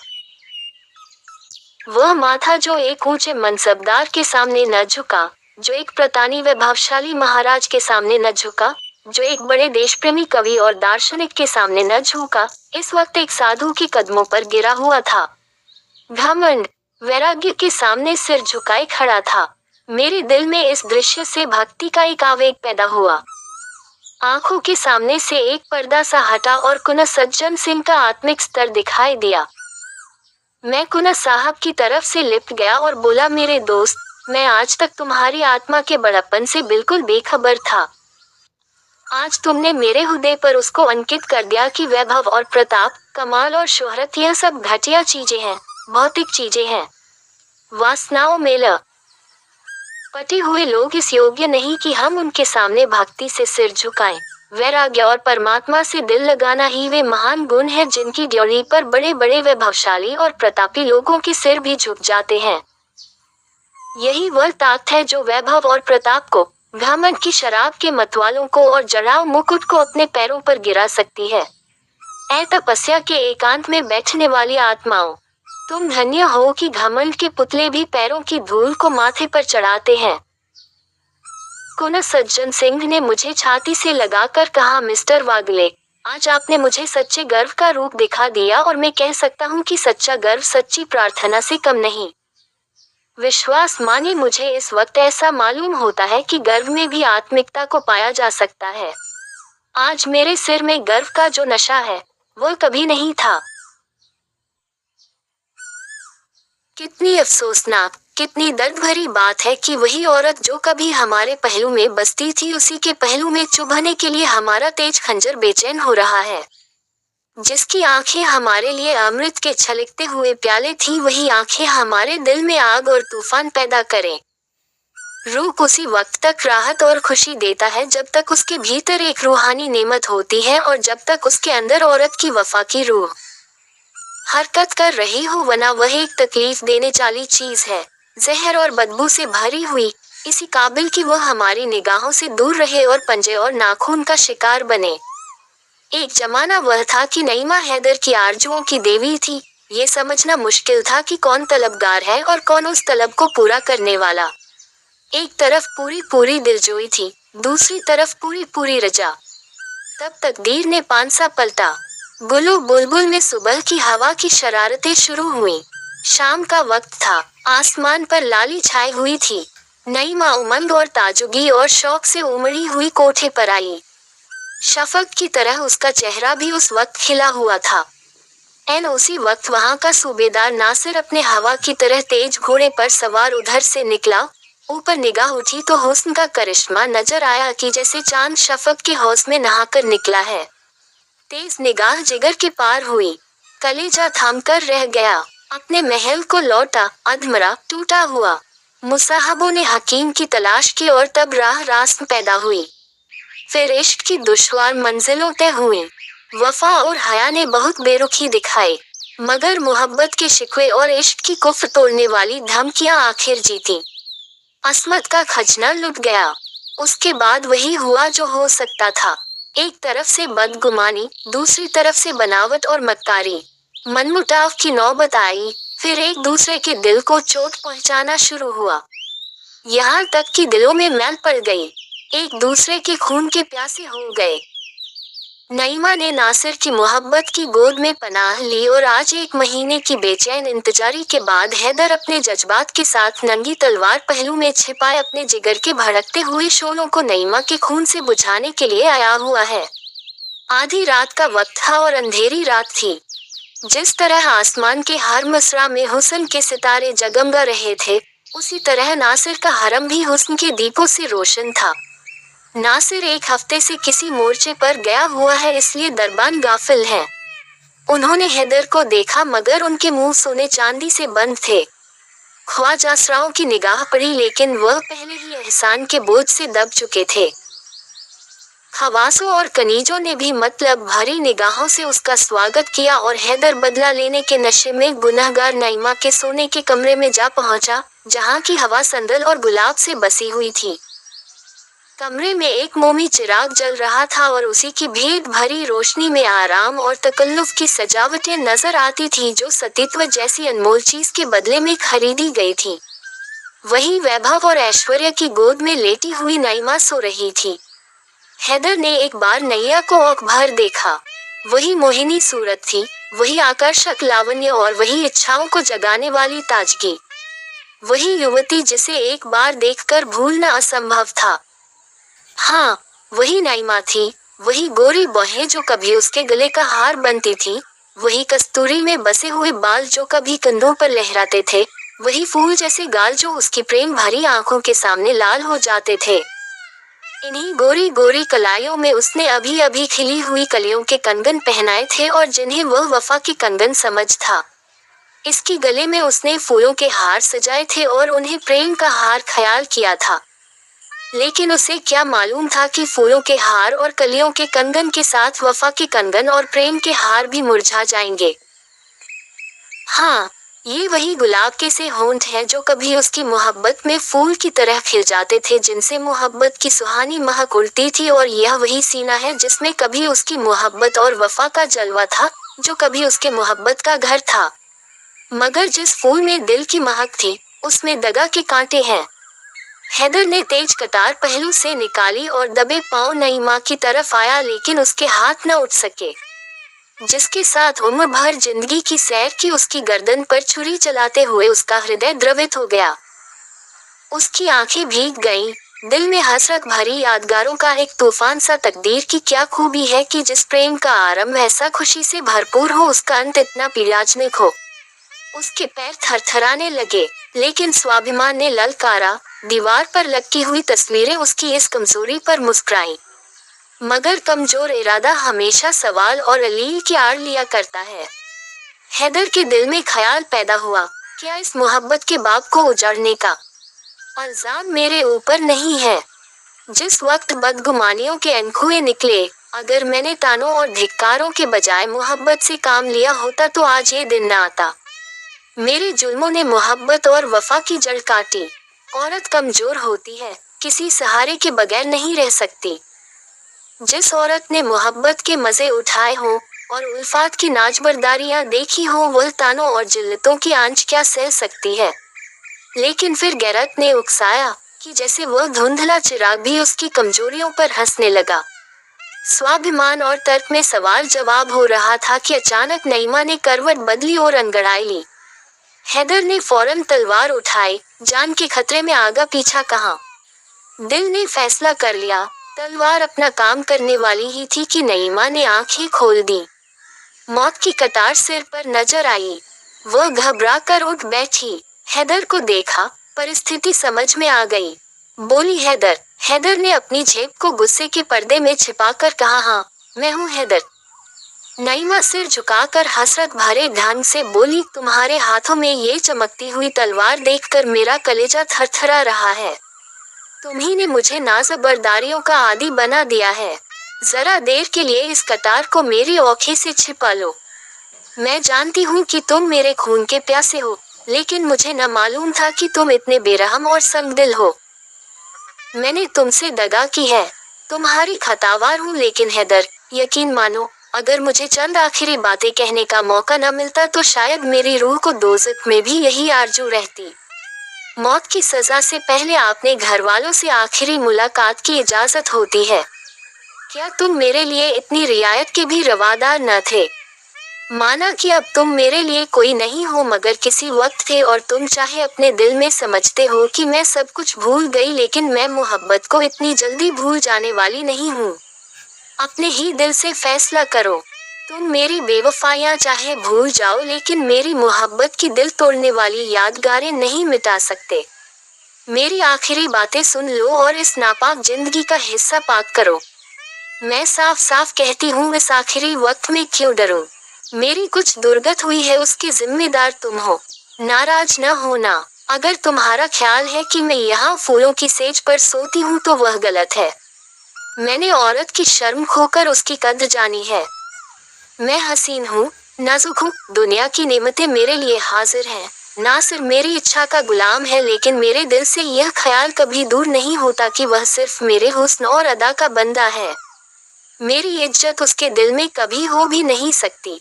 वह माथा जो एक ऊंचे मनसबदार के सामने न झुका, जो एक प्रतानी वैभवशाली महाराज के सामने न झुका, जो एक बड़े देशप्रेमी कवि और दार्शनिक के सामने न झुका, इस वक्त एक साधु के कदमों पर गिरा हुआ था। घमंड, वैराग्य के सामने सिर झुकाए खड़ा था। मेरे दिल में इस दृश्य से भक्ति का एक आवेग पैदा हुआ। आंखों के सामने से एक पर्दा सा हटा और कुनस सज्जन सिंह का आत्मिक स्तर दिखाई दिया। मैं कुनस साहब की तरफ से लिपट गया और बोला, मेरे दोस्त, मैं आज तक तुम्हारी आत्मा के बड़प्पन से बिल्कुल बेखबर था। आज तुमने मेरे हृदय पर उसको अंकित कर दिया कि वैभव और प्रताप, कमाल और शोहरत यह सब घटिया चीजें हैं, भौतिक चीजें हैं। वासनाओं में पटे हुए लोग इस योग्य नहीं कि हम उनके सामने भक्ति से सिर झुकाएं। वैराग्य और परमात्मा से दिल लगाना ही वे महान गुण हैं जिनकी ड्योरी पर बड़े बड़े वैभवशाली और प्रतापी लोगों के सिर भी झुक जाते हैं। यही वह ताकत है जो वैभव और प्रताप को, घमंड की शराब के मतवालों को और जड़ाऊ मुकुट को अपने पैरों पर गिरा सकती है। ऐ तपस्या के एकांत में बैठने वाली आत्माओं, तुम धन्य हो कि घमंड के पुतले भी पैरों की धूल को माथे पर चढ़ाते हैं। कुनस सज्जन सिंह ने मुझे छाती से लगाकर कहा, मिस्टर वागले, आज आपने मुझे सच्चे गर्व का रूप दिखा दिया और मैं कह सकता हूँ कि सच्चा गर्व सच्ची प्रार्थना से कम नहीं। विश्वास माने मुझे इस वक्त ऐसा मालूम होता है कि गर्व में भी आत्मिकता को पाया जा सकता है। आज मेरे सिर में गर्व का जो नशा है, वह कभी नहीं था। कितनी अफसोसनाक, कितनी दर्द भरी बात है कि वही औरत जो कभी हमारे पहलू में बसती थी, उसी के पहलू में चुभने के लिए हमारा तेज खंजर बेचैन हो रहा है। जिसकी आंखें हमारे लिए अमृत के छलकते हुए प्याले थी, वही आंखें हमारे दिल में आग और तूफान पैदा करें। रूप उसी वक्त तक राहत और खुशी देता है जब तक उसके भीतर एक रूहानी नेमत होती है और जब तक उसके अंदर औरत की वफा की रूह हरकत कर रही हो, वरना वह एक तकलीफ देने वाली चीज है, जहर और बदबू से भरी हुई, इसी काबिल कि वह हमारी निगाहों से दूर रहे और पंजे और नाखून का शिकार बने। एक जमाना वह था कि नईमा हैदर की आरजुओं की देवी थी। ये समझना मुश्किल था कि कौन तलबगार है और कौन उस तलब को पूरा करने वाला। एक तरफ पूरी पूरी दिलजोई थी, दूसरी तरफ पूरी पूरी रजा। तब तकदीर ने पांसा पलटा। गुलू बुलबुल में सुबह की हवा की शरारतें शुरू हुई। शाम का वक्त था, आसमान पर लाली छाई हुई थी। नईमा उमंग और ताजुगी और शौक से उमड़ी हुई कोठे पर आई। शफक की तरह उसका चेहरा भी उस वक्त खिला हुआ था। एन उसी वक्त वहां का सूबेदार नासिर अपने हवा की तरह तेज घोड़े पर सवार उधर से निकला। ऊपर निगाह उठी तो हुस्न का करिश्मा नजर आया कि जैसे चांद शफक के हौज में नहाकर निकला है। तेज निगाह जिगर के पार हुई, कलेजा थामकर रह गया। अपने महल को लौटा, अधमरा टूटा हुआ। मुसाहबों ने हकीम की तलाश की और तब राह रास्त पैदा हुई। फिर इश्क की दुश्वार मंजिलों तय हुई। वफा और हया ने बहुत बेरुखी दिखाई, मगर मोहब्बत के शिकवे और इश्क की कुफ्र तोड़ने वाली धमकियां आखिर जीती। अस्मत का खजना लुट गया। उसके बाद वही हुआ जो हो सकता था। एक तरफ से बदगुमानी, दूसरी तरफ से बनावट और मक्कारी। मनमुटाव की नौबत आई, फिर एक दूसरे के दिल को चोट पहुंचाना शुरू हुआ। यहाँ तक कि दिलों में मैल पड़ गई, एक दूसरे के खून के प्यासे हो गए। नईमा ने नासिर की मोहब्बत की गोद में पनाह ली और आज 1 महीने की बेचैन इंतजारी के बाद हैदर अपने जज्बात के साथ नंगी तलवार पहलू में छिपाए अपने जिगर के भड़कते हुए शोलों को नईमा के खून से बुझाने के लिए आया हुआ है। आधी रात का वक्त था और अंधेरी रात थी। जिस तरह आसमान के हर मसरा में हुस्न के सितारे जगमगा रहे थे, उसी तरह नासिर का हरम भी हुस्न के दीपों से रोशन था। नासिर 1 हफ्ते से किसी मोर्चे पर गया हुआ है, इसलिए दरबान गाफिल है। उन्होंने हैदर को देखा मगर उनके मुंह सोने चांदी से बंद थे। ख्वाजा सराओं की निगाह पड़ी, लेकिन वह पहले ही एहसान के बोझ से दब चुके थे। खवासों और कनीजों ने भी मतलब भरी निगाहों से उसका स्वागत किया और हैदर बदला लेने के नशे में गुनहगार नईमा के सोने के कमरे में जा पहुंचा, जहां की हवा संदल और गुलाब से बसी हुई थी। कमरे में एक मोमी चिराग जल रहा था और उसी की भेद भरी रोशनी में आराम और तकल्लुफ की सजावटें नजर आती थी जो सतीत्व जैसी अनमोल चीज के बदले में खरीदी गई थी। वही वैभव और ऐश्वर्य की गोद में लेटी हुई नईमा सो रही थी। हैदर ने एक बार नैया को आंख भर देखा। वही मोहिनी सूरत थी, वही आकर्षक लावण्य और वही इच्छाओं को जगाने वाली ताजगी। वही युवती जिसे एक बार देखकर भूलना असंभव था। हाँ, वही नईमा थी, वही गोरी बहें जो कभी उसके गले का हार बनती थी, वही कस्तूरी में बसे हुए बाल जो कभी कंधों पर लहराते थे, वही फूल जैसे गाल जो उसकी प्रेम भरी आंखों के सामने लाल हो जाते थे। इन्हीं गोरी गोरी कलाइयों में उसने अभी अभी खिली हुई कलियों के कंगन पहनाए थे और जिन्हें वह वफा के कंगन समझ था। इसके गले में उसने फूलों के हार सजाए थे और उन्हें प्रेम का हार ख्याल किया था। लेकिन उसे क्या मालूम था कि फूलों के हार और कलियों के कंगन के साथ वफा के कंगन और प्रेम के हार भी मुरझा जाएंगे। हाँ, ये वही गुलाब के से होंठ हैं जो कभी उसकी मोहब्बत में फूल की तरह खिल जाते थे, जिनसे मोहब्बत की सुहानी महक उड़ती थी, और यह वही सीना है जिसमें कभी उसकी मोहब्बत और वफा का जलवा था, जो कभी उसके मोहब्बत का घर था। मगर जिस फूल में दिल की महक थी, उसमें दगा के कांटे हैं। हैदर ने तेज कतार पहलू से निकाली और दबे पांव नईमा की तरफ आया, लेकिन उसके हाथ न उठ सके। जिसके साथ उम्र भर जिंदगी की सैर की उसकी गर्दन पर छुरी चलाते हुए उसका हृदय द्रवित हो गया। उसकी आंखें भीग गईं, दिल में हसरत भरी यादगारों का एक तूफान सा। तकदीर की क्या खूबी है कि जिस प्रेम का आरंभ ऐसा खुशी से भरपूर हो, उसका अंत इतना पीड़ाजनक हो। उसके पैर थरथराने लगे, लेकिन स्वाभिमान ने ललकारा। दीवार पर लटकी हुई तस्वीरें उसकी इस कमजोरी पर मुस्कुराईं। मगर कमजोर इरादा हमेशा सवाल और अलील की आड़ लिया करता है। हैदर के दिल में ख्याल पैदा हुआ, क्या इस मोहब्बत के बाग को उजाड़ने का इल्जाम मेरे ऊपर नहीं है? जिस वक्त बदगुमानियों के अनखुए निकले, अगर मैंने तानों और धिक्कारों के बजाय मोहब्बत से काम लिया होता तो आज ये दिन न आता। मेरे जुल्मों ने मोहब्बत और वफा की जड़ काटी। औरत कमजोर होती है, किसी सहारे के बगैर नहीं रह सकती। जिस औरत ने मोहब्बत के मजे उठाए हों और उल्फात की नाजबरदारियां देखी हों, वो तानों और जिल्लतों की आंच क्या सह सकती है? लेकिन फिर गैरत ने उकसाया कि जैसे वह धुंधला चिराग भी उसकी कमजोरियों पर हंसने लगा। स्वाभिमान और तर्क में सवाल जवाब हो रहा था कि अचानक नईमा ने करवट बदली और अंगड़ाई ली। हैदर ने फौरन तलवार उठाई, जान के खतरे में आगा पीछा कहा। दिल ने फैसला कर लिया, तलवार अपना काम करने वाली ही थी कि नईमा ने आंखें खोल दी। मौत की कतार सिर पर नजर आई। वह घबरा कर उठ बैठी। हैदर को देखा, परिस्थिति समझ में आ गई। बोली, हैदर। हैदर ने अपनी जेब को गुस्से के पर्दे में छिपाकर कहा, हाँ, मैं हूँ हैदर। नईमा सिर झुकाकर हसरत भरे ढंग से बोली, तुम्हारे हाथों में ये चमकती हुई तलवार देखकर मेरा कलेजा थरथरा रहा है। तुम्ही ने मुझे नाजबरदारियों का आदी बना दिया है। जरा देर के लिए इस कतार को मेरी आँखें से छिपा लो। मैं जानती हूँ कि तुम मेरे खून के प्यासे हो, लेकिन मुझे न मालूम था कि तुम इतने बेरहम और संगदिल हो। मैंने तुमसे दगा की है, तुम्हारी खतावार हूँ, लेकिन हैदर, यकीन मानो, अगर मुझे चंद आखिरी बातें कहने का मौका न मिलता तो शायद मेरी रूह को दोज़ख में भी यही आरज़ू रहती। मौत की सजा से पहले आपने घर वालों से आखिरी मुलाकात की इजाज़त होती है। क्या तुम मेरे लिए इतनी रियायत के भी रवादार न थे? माना कि अब तुम मेरे लिए कोई नहीं हो मगर किसी वक्त थे, और तुम चाहे अपने दिल में समझते हो कि मैं सब कुछ भूल गई, लेकिन मैं मोहब्बत को इतनी जल्दी भूल जाने वाली नहीं हूँ। अपने ही दिल से फैसला करो। तुम मेरी बेवफाइयाँ चाहे भूल जाओ, लेकिन मेरी मोहब्बत की दिल तोड़ने वाली यादगारें नहीं मिटा सकते। मेरी आखिरी बातें सुन लो और इस नापाक जिंदगी का हिस्सा पाक करो। मैं साफ साफ कहती हूँ, इस आखिरी वक्त में क्यों डरूं? मेरी कुछ दुर्गत हुई है, उसकी जिम्मेदार तुम हो। नाराज न होना। अगर तुम्हारा ख्याल है कि मैं यहाँ फूलों की सेज पर सोती हूँ तो वह गलत है। मैंने औरत की शर्म खोकर उसकी कद्र जानी है। मैं हसीन हूँ, नाजुक हूँ, दुनिया की नेमतें मेरे लिए हाजिर हैं। नासिर मेरी इच्छा का गुलाम है, लेकिन मेरे दिल से यह ख्याल कभी दूर नहीं होता कि वह सिर्फ मेरे हुस्न और अदा का बंदा है। मेरी इज्जत उसके दिल में कभी हो भी नहीं सकती।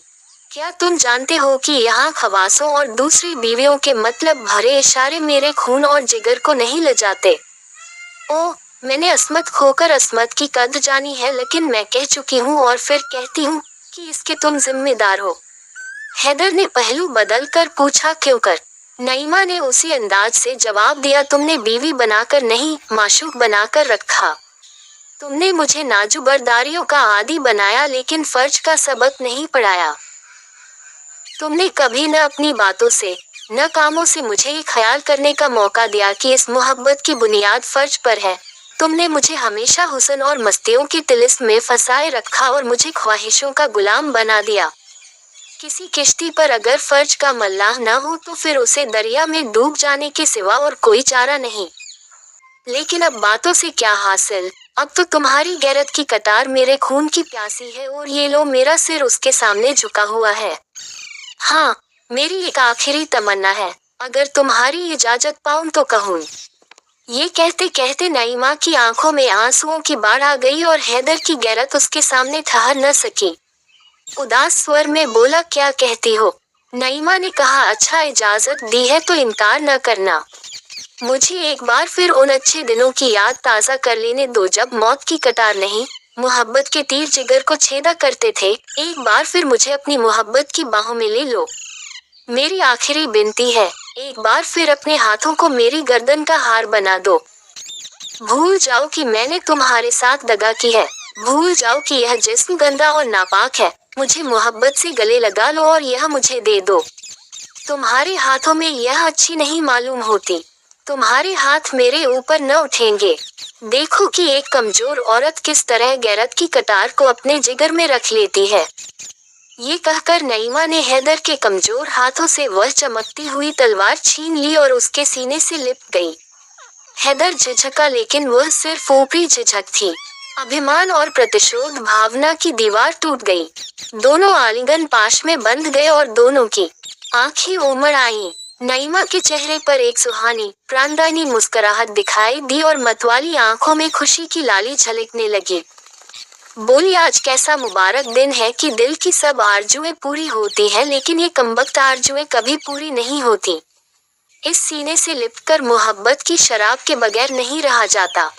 क्या तुम जानते हो कि यहाँ खवासों और दूसरी बीवियों के मतलब भरे इशारे मेरे खून और जिगर को नहीं लजाते? ओह, मैंने अस्मत खोकर अस्मत की कद्र जानी है, लेकिन मैं कह चुकी हूँ और फिर कहती हूँ कि इसके तुम जिम्मेदार हो। हैदर ने पहलू बदल कर पूछा, क्यों कर? नईमा ने उसी अंदाज से जवाब दिया, तुमने बीवी बनाकर नहीं, माशूक बनाकर रखा। तुमने मुझे नाजुबरदारियों का आदी बनाया, लेकिन फर्ज का सबक नहीं पढ़ाया। तुमने कभी न अपनी बातों से, न कामों से मुझे ये ख्याल करने का मौका दिया कि इस मोहब्बत की बुनियाद फर्ज पर है। तुमने मुझे हमेशा हुस्न और मस्तियों की तिलिस्म में फंसाए रखा और मुझे ख्वाहिशों का गुलाम बना दिया। किसी किश्ती पर अगर फर्ज का मल्लाह न हो तो फिर उसे दरिया में डूब जाने के सिवा और कोई चारा नहीं। लेकिन अब बातों से क्या हासिल? अब तो तुम्हारी गैरत की कतार मेरे खून की प्यासी है, और ये लो मेरा सिर उसके सामने झुका हुआ है। हाँ, मेरी एक आखिरी तमन्ना है, अगर तुम्हारी इजाजत पाऊं तो कहूं। ये कहते कहते नईमा की आंखों में आंसुओं की बाढ़ आ गई और हैदर की गैरत उसके सामने ठहर न सकी। उदास स्वर में बोला, क्या कहती हो? नईमा ने कहा, अच्छा, इजाजत दी है तो इनकार न करना। मुझे एक बार फिर उन अच्छे दिनों की याद ताज़ा कर लेने दो जब मौत की कतार नहीं, मोहब्बत के तीर जिगर को छेदा करते थे। एक बार फिर मुझे अपनी मोहब्बत की बाहों में ले लो। मेरी आखिरी विनती है, एक बार फिर अपने हाथों को मेरी गर्दन का हार बना दो। भूल जाओ कि मैंने तुम्हारे साथ दगा की है। भूल जाओ कि यह जिस्म गंदा और नापाक है। मुझे मोहब्बत से गले लगा लो और यह मुझे दे दो। तुम्हारे हाथों में यह अच्छी नहीं मालूम होती। तुम्हारे हाथ मेरे ऊपर न उठेंगे। देखो कि एक कमजोर औरत किस तरह गैरत की कतार को अपने जिगर में रख लेती है। ये कहकर नईमा ने हैदर के कमजोर हाथों से वह चमकती हुई तलवार छीन ली और उसके सीने से लिपट गई। हैदर झिझका, लेकिन वह सिर्फ ऊपरी झिझक थी। अभिमान और प्रतिशोध भावना की दीवार टूट गई। दोनों आलिंगन पाश में बंध गए और दोनों की आंखें उमड़ आईं। नईमा के चेहरे पर एक सुहानी, प्राणदायी मुस्कुराहट दिखाई दी और मतवाली आंखों में खुशी की लाली झलकने लगी। बोली, आज कैसा मुबारक दिन है कि दिल की सब आरजुएं पूरी होती हैं, लेकिन ये कमबख्त आरजुएं कभी पूरी नहीं होती। इस सीने से लिपटकर मोहब्बत की शराब के बगैर नहीं रहा जाता।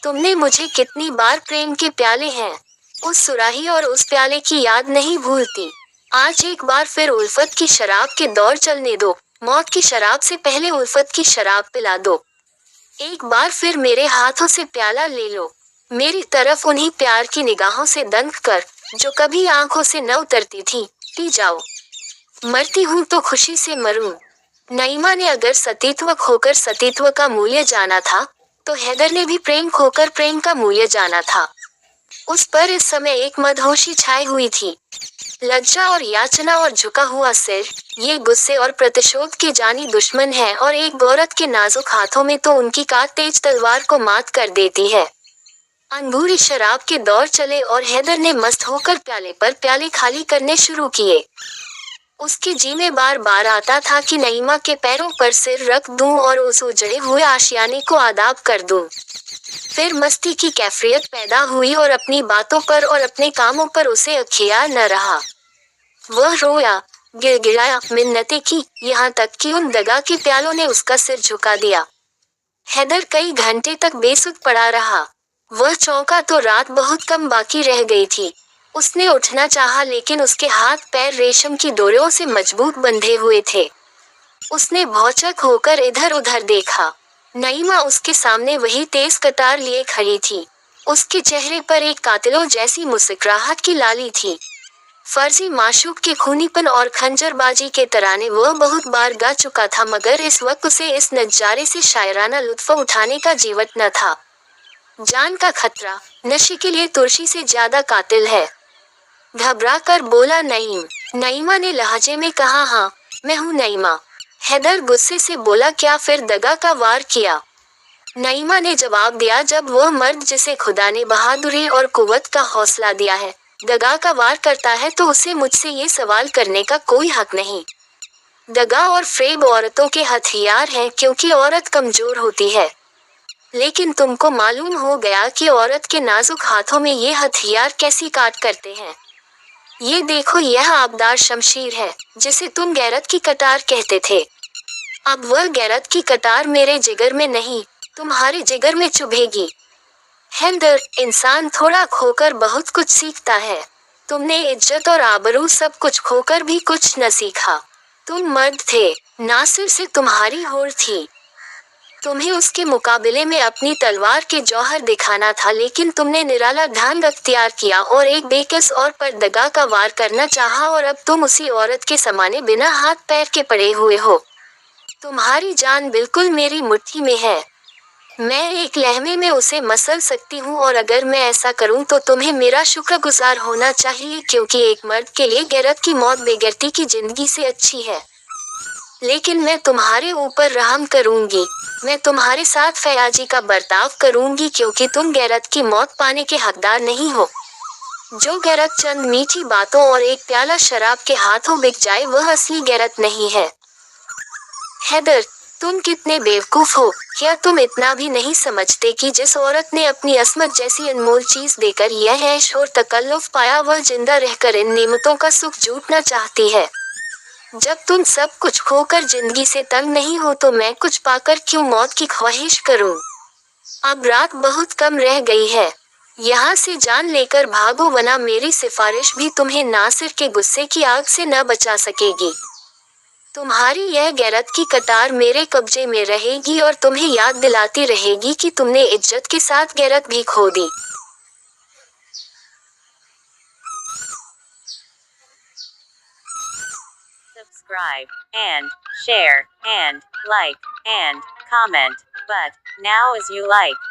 तुमने मुझे कितनी बार प्रेम के प्याले हैं, उस सुराही और उस प्याले की याद नहीं भूलती। आज एक बार फिर उल्फत की शराब के दौर चलने दो। मौत की शराब से पहले उल्फत की शराब पिला दो। एक बार फिर मेरे हाथों से प्याला ले लो। मेरी तरफ उन्हीं प्यार की निगाहों से दंग कर जो कभी आंखों से न उतरती थी, पी जाओ। मरती हूँ तो खुशी से मरूं। नईमा ने अगर सतीत्व खोकर सतीत्व का मूल्य जाना था, तो हैदर ने भी प्रेम खोकर प्रेम का मूल्य जाना था। उस पर इस समय एक मदहोशी छाई हुई थी। लज्जा और याचना और झुका हुआ सिर, ये गुस्से और प्रतिशोध के जानी दुश्मन है, और एक औरत के नाजुक हाथों में तो उनकी काट तेज तलवार को मात कर देती है। अंगूरी शराब के दौर चले और हैदर ने मस्त होकर प्याले पर प्याले खाली करने शुरू किए। उसके जी में बार बार आता था कि नईमा के पैरों पर सिर रख दूं और उस उजड़े हुए आशियाने को आदाब कर दूं। फिर मस्ती की कैफियत पैदा हुई और अपनी बातों पर और अपने कामों पर उसे अख्तियार न रहा। वह रोया, गिड़गिड़ाया, मिन्नतें की, यहाँ तक कि उन दगा के प्यालों ने उसका सिर झुका दिया। हैदर कई घंटे तक बेसुध पड़ा रहा। वह चौंका तो रात बहुत कम बाकी रह गई थी। उसने उठना चाहा लेकिन उसके हाथ पैर रेशम की डोरियों से मजबूत बंधे हुए थे। उसने भौचक होकर इधर उधर देखा। नईमा उसके सामने वही तेज कटार लिए खड़ी थी। उसके चेहरे पर एक कातिलों जैसी मुस्कुराहट की लाली थी। फर्जी माशूक के खूनीपन और खंजरबाजी के तराने वह बहुत बार गा चुका था, मगर इस वक्त उसे इस नजारे से शायराना लुत्फ उठाने का जीवत न था। जान का खतरा नशे के लिए तुर्शी से ज्यादा कातिल है। घबरा कर बोला नईम। नईमा ने लहजे में कहा, हाँ मैं हूँ नईमा। हैदर गुस्से से बोला, क्या फिर दगा का वार किया? नईमा ने जवाब दिया, जब वह मर्द जिसे खुदा ने बहादुरी और कुव्वत का हौसला दिया है दगा का वार करता है तो उसे मुझसे ये सवाल करने का कोई हक नहीं। दगा और फ्रेब औरतों के हथियार हैं क्योंकि औरत कमजोर होती है। लेकिन तुमको मालूम हो गया कि औरत के नाजुक हाथों में ये हथियार कैसी काट करते हैं। ये देखो, यह आबदार शमशीर है जिसे तुम गैरत की कटार कहते थे। अब वह गैरत की कटार मेरे जिगर में नहीं, तुम्हारे जिगर में चुभेगी। हैदर, इंसान थोड़ा खोकर बहुत कुछ सीखता है। तुमने इज्जत और आबरू सब कुछ खोकर भी कुछ न सीखा। तुम मर्द थे, नासिर से तुम्हारी होड़ थी। तुम्हें उसके मुकाबले में अपनी तलवार के जौहर दिखाना था, लेकिन तुमने निराला ढंग अख्तियार किया और एक बेकस और पर दगा का वार करना चाहा और अब तुम उसी औरत के समाने बिना हाथ पैर के पड़े हुए हो। तुम्हारी जान बिल्कुल मेरी मुट्ठी में है। मैं एक लहमे में उसे मसल सकती हूँ और अगर मैं ऐसा करूँ तो तुम्हें मेरा शुक्रगुजार होना चाहिए, क्योंकि एक मर्द के लिए गैरत की मौत बेगैरती की जिंदगी से अच्छी है। लेकिन मैं तुम्हारे ऊपर रहम करूंगी। मैं तुम्हारे साथ फयाजी का बर्ताव करूंगी क्योंकि तुम गैरत की मौत पाने के हकदार नहीं हो। जो गैरत चंद मीठी बातों और एक प्याला शराब के हाथों बिक जाए वह असली गैरत नहीं है। हैदर, तुम कितने बेवकूफ हो। क्या तुम इतना भी नहीं समझते कि जिस औरत ने अपनी असमत जैसी अनमोल चीज देकर यह ऐश और तकल्लुफ पाया वह जिंदा रहकर इन नेमतों का सुख जूटना चाहती है। जब तुम सब कुछ खोकर जिंदगी से तंग नहीं हो तो मैं कुछ पाकर क्यों मौत की ख्वाहिश करूं? अब रात बहुत कम रह गई है। यहाँ से जान लेकर भागो, वरना मेरी सिफारिश भी तुम्हें नासिर के गुस्से की आग से न बचा सकेगी। तुम्हारी यह गैरत की कटार मेरे कब्जे में रहेगी और तुम्हें याद दिलाती रहेगी कि तुमने इज्जत के साथ गैरत भी खो दी। Subscribe and share and like and comment, but now as you like.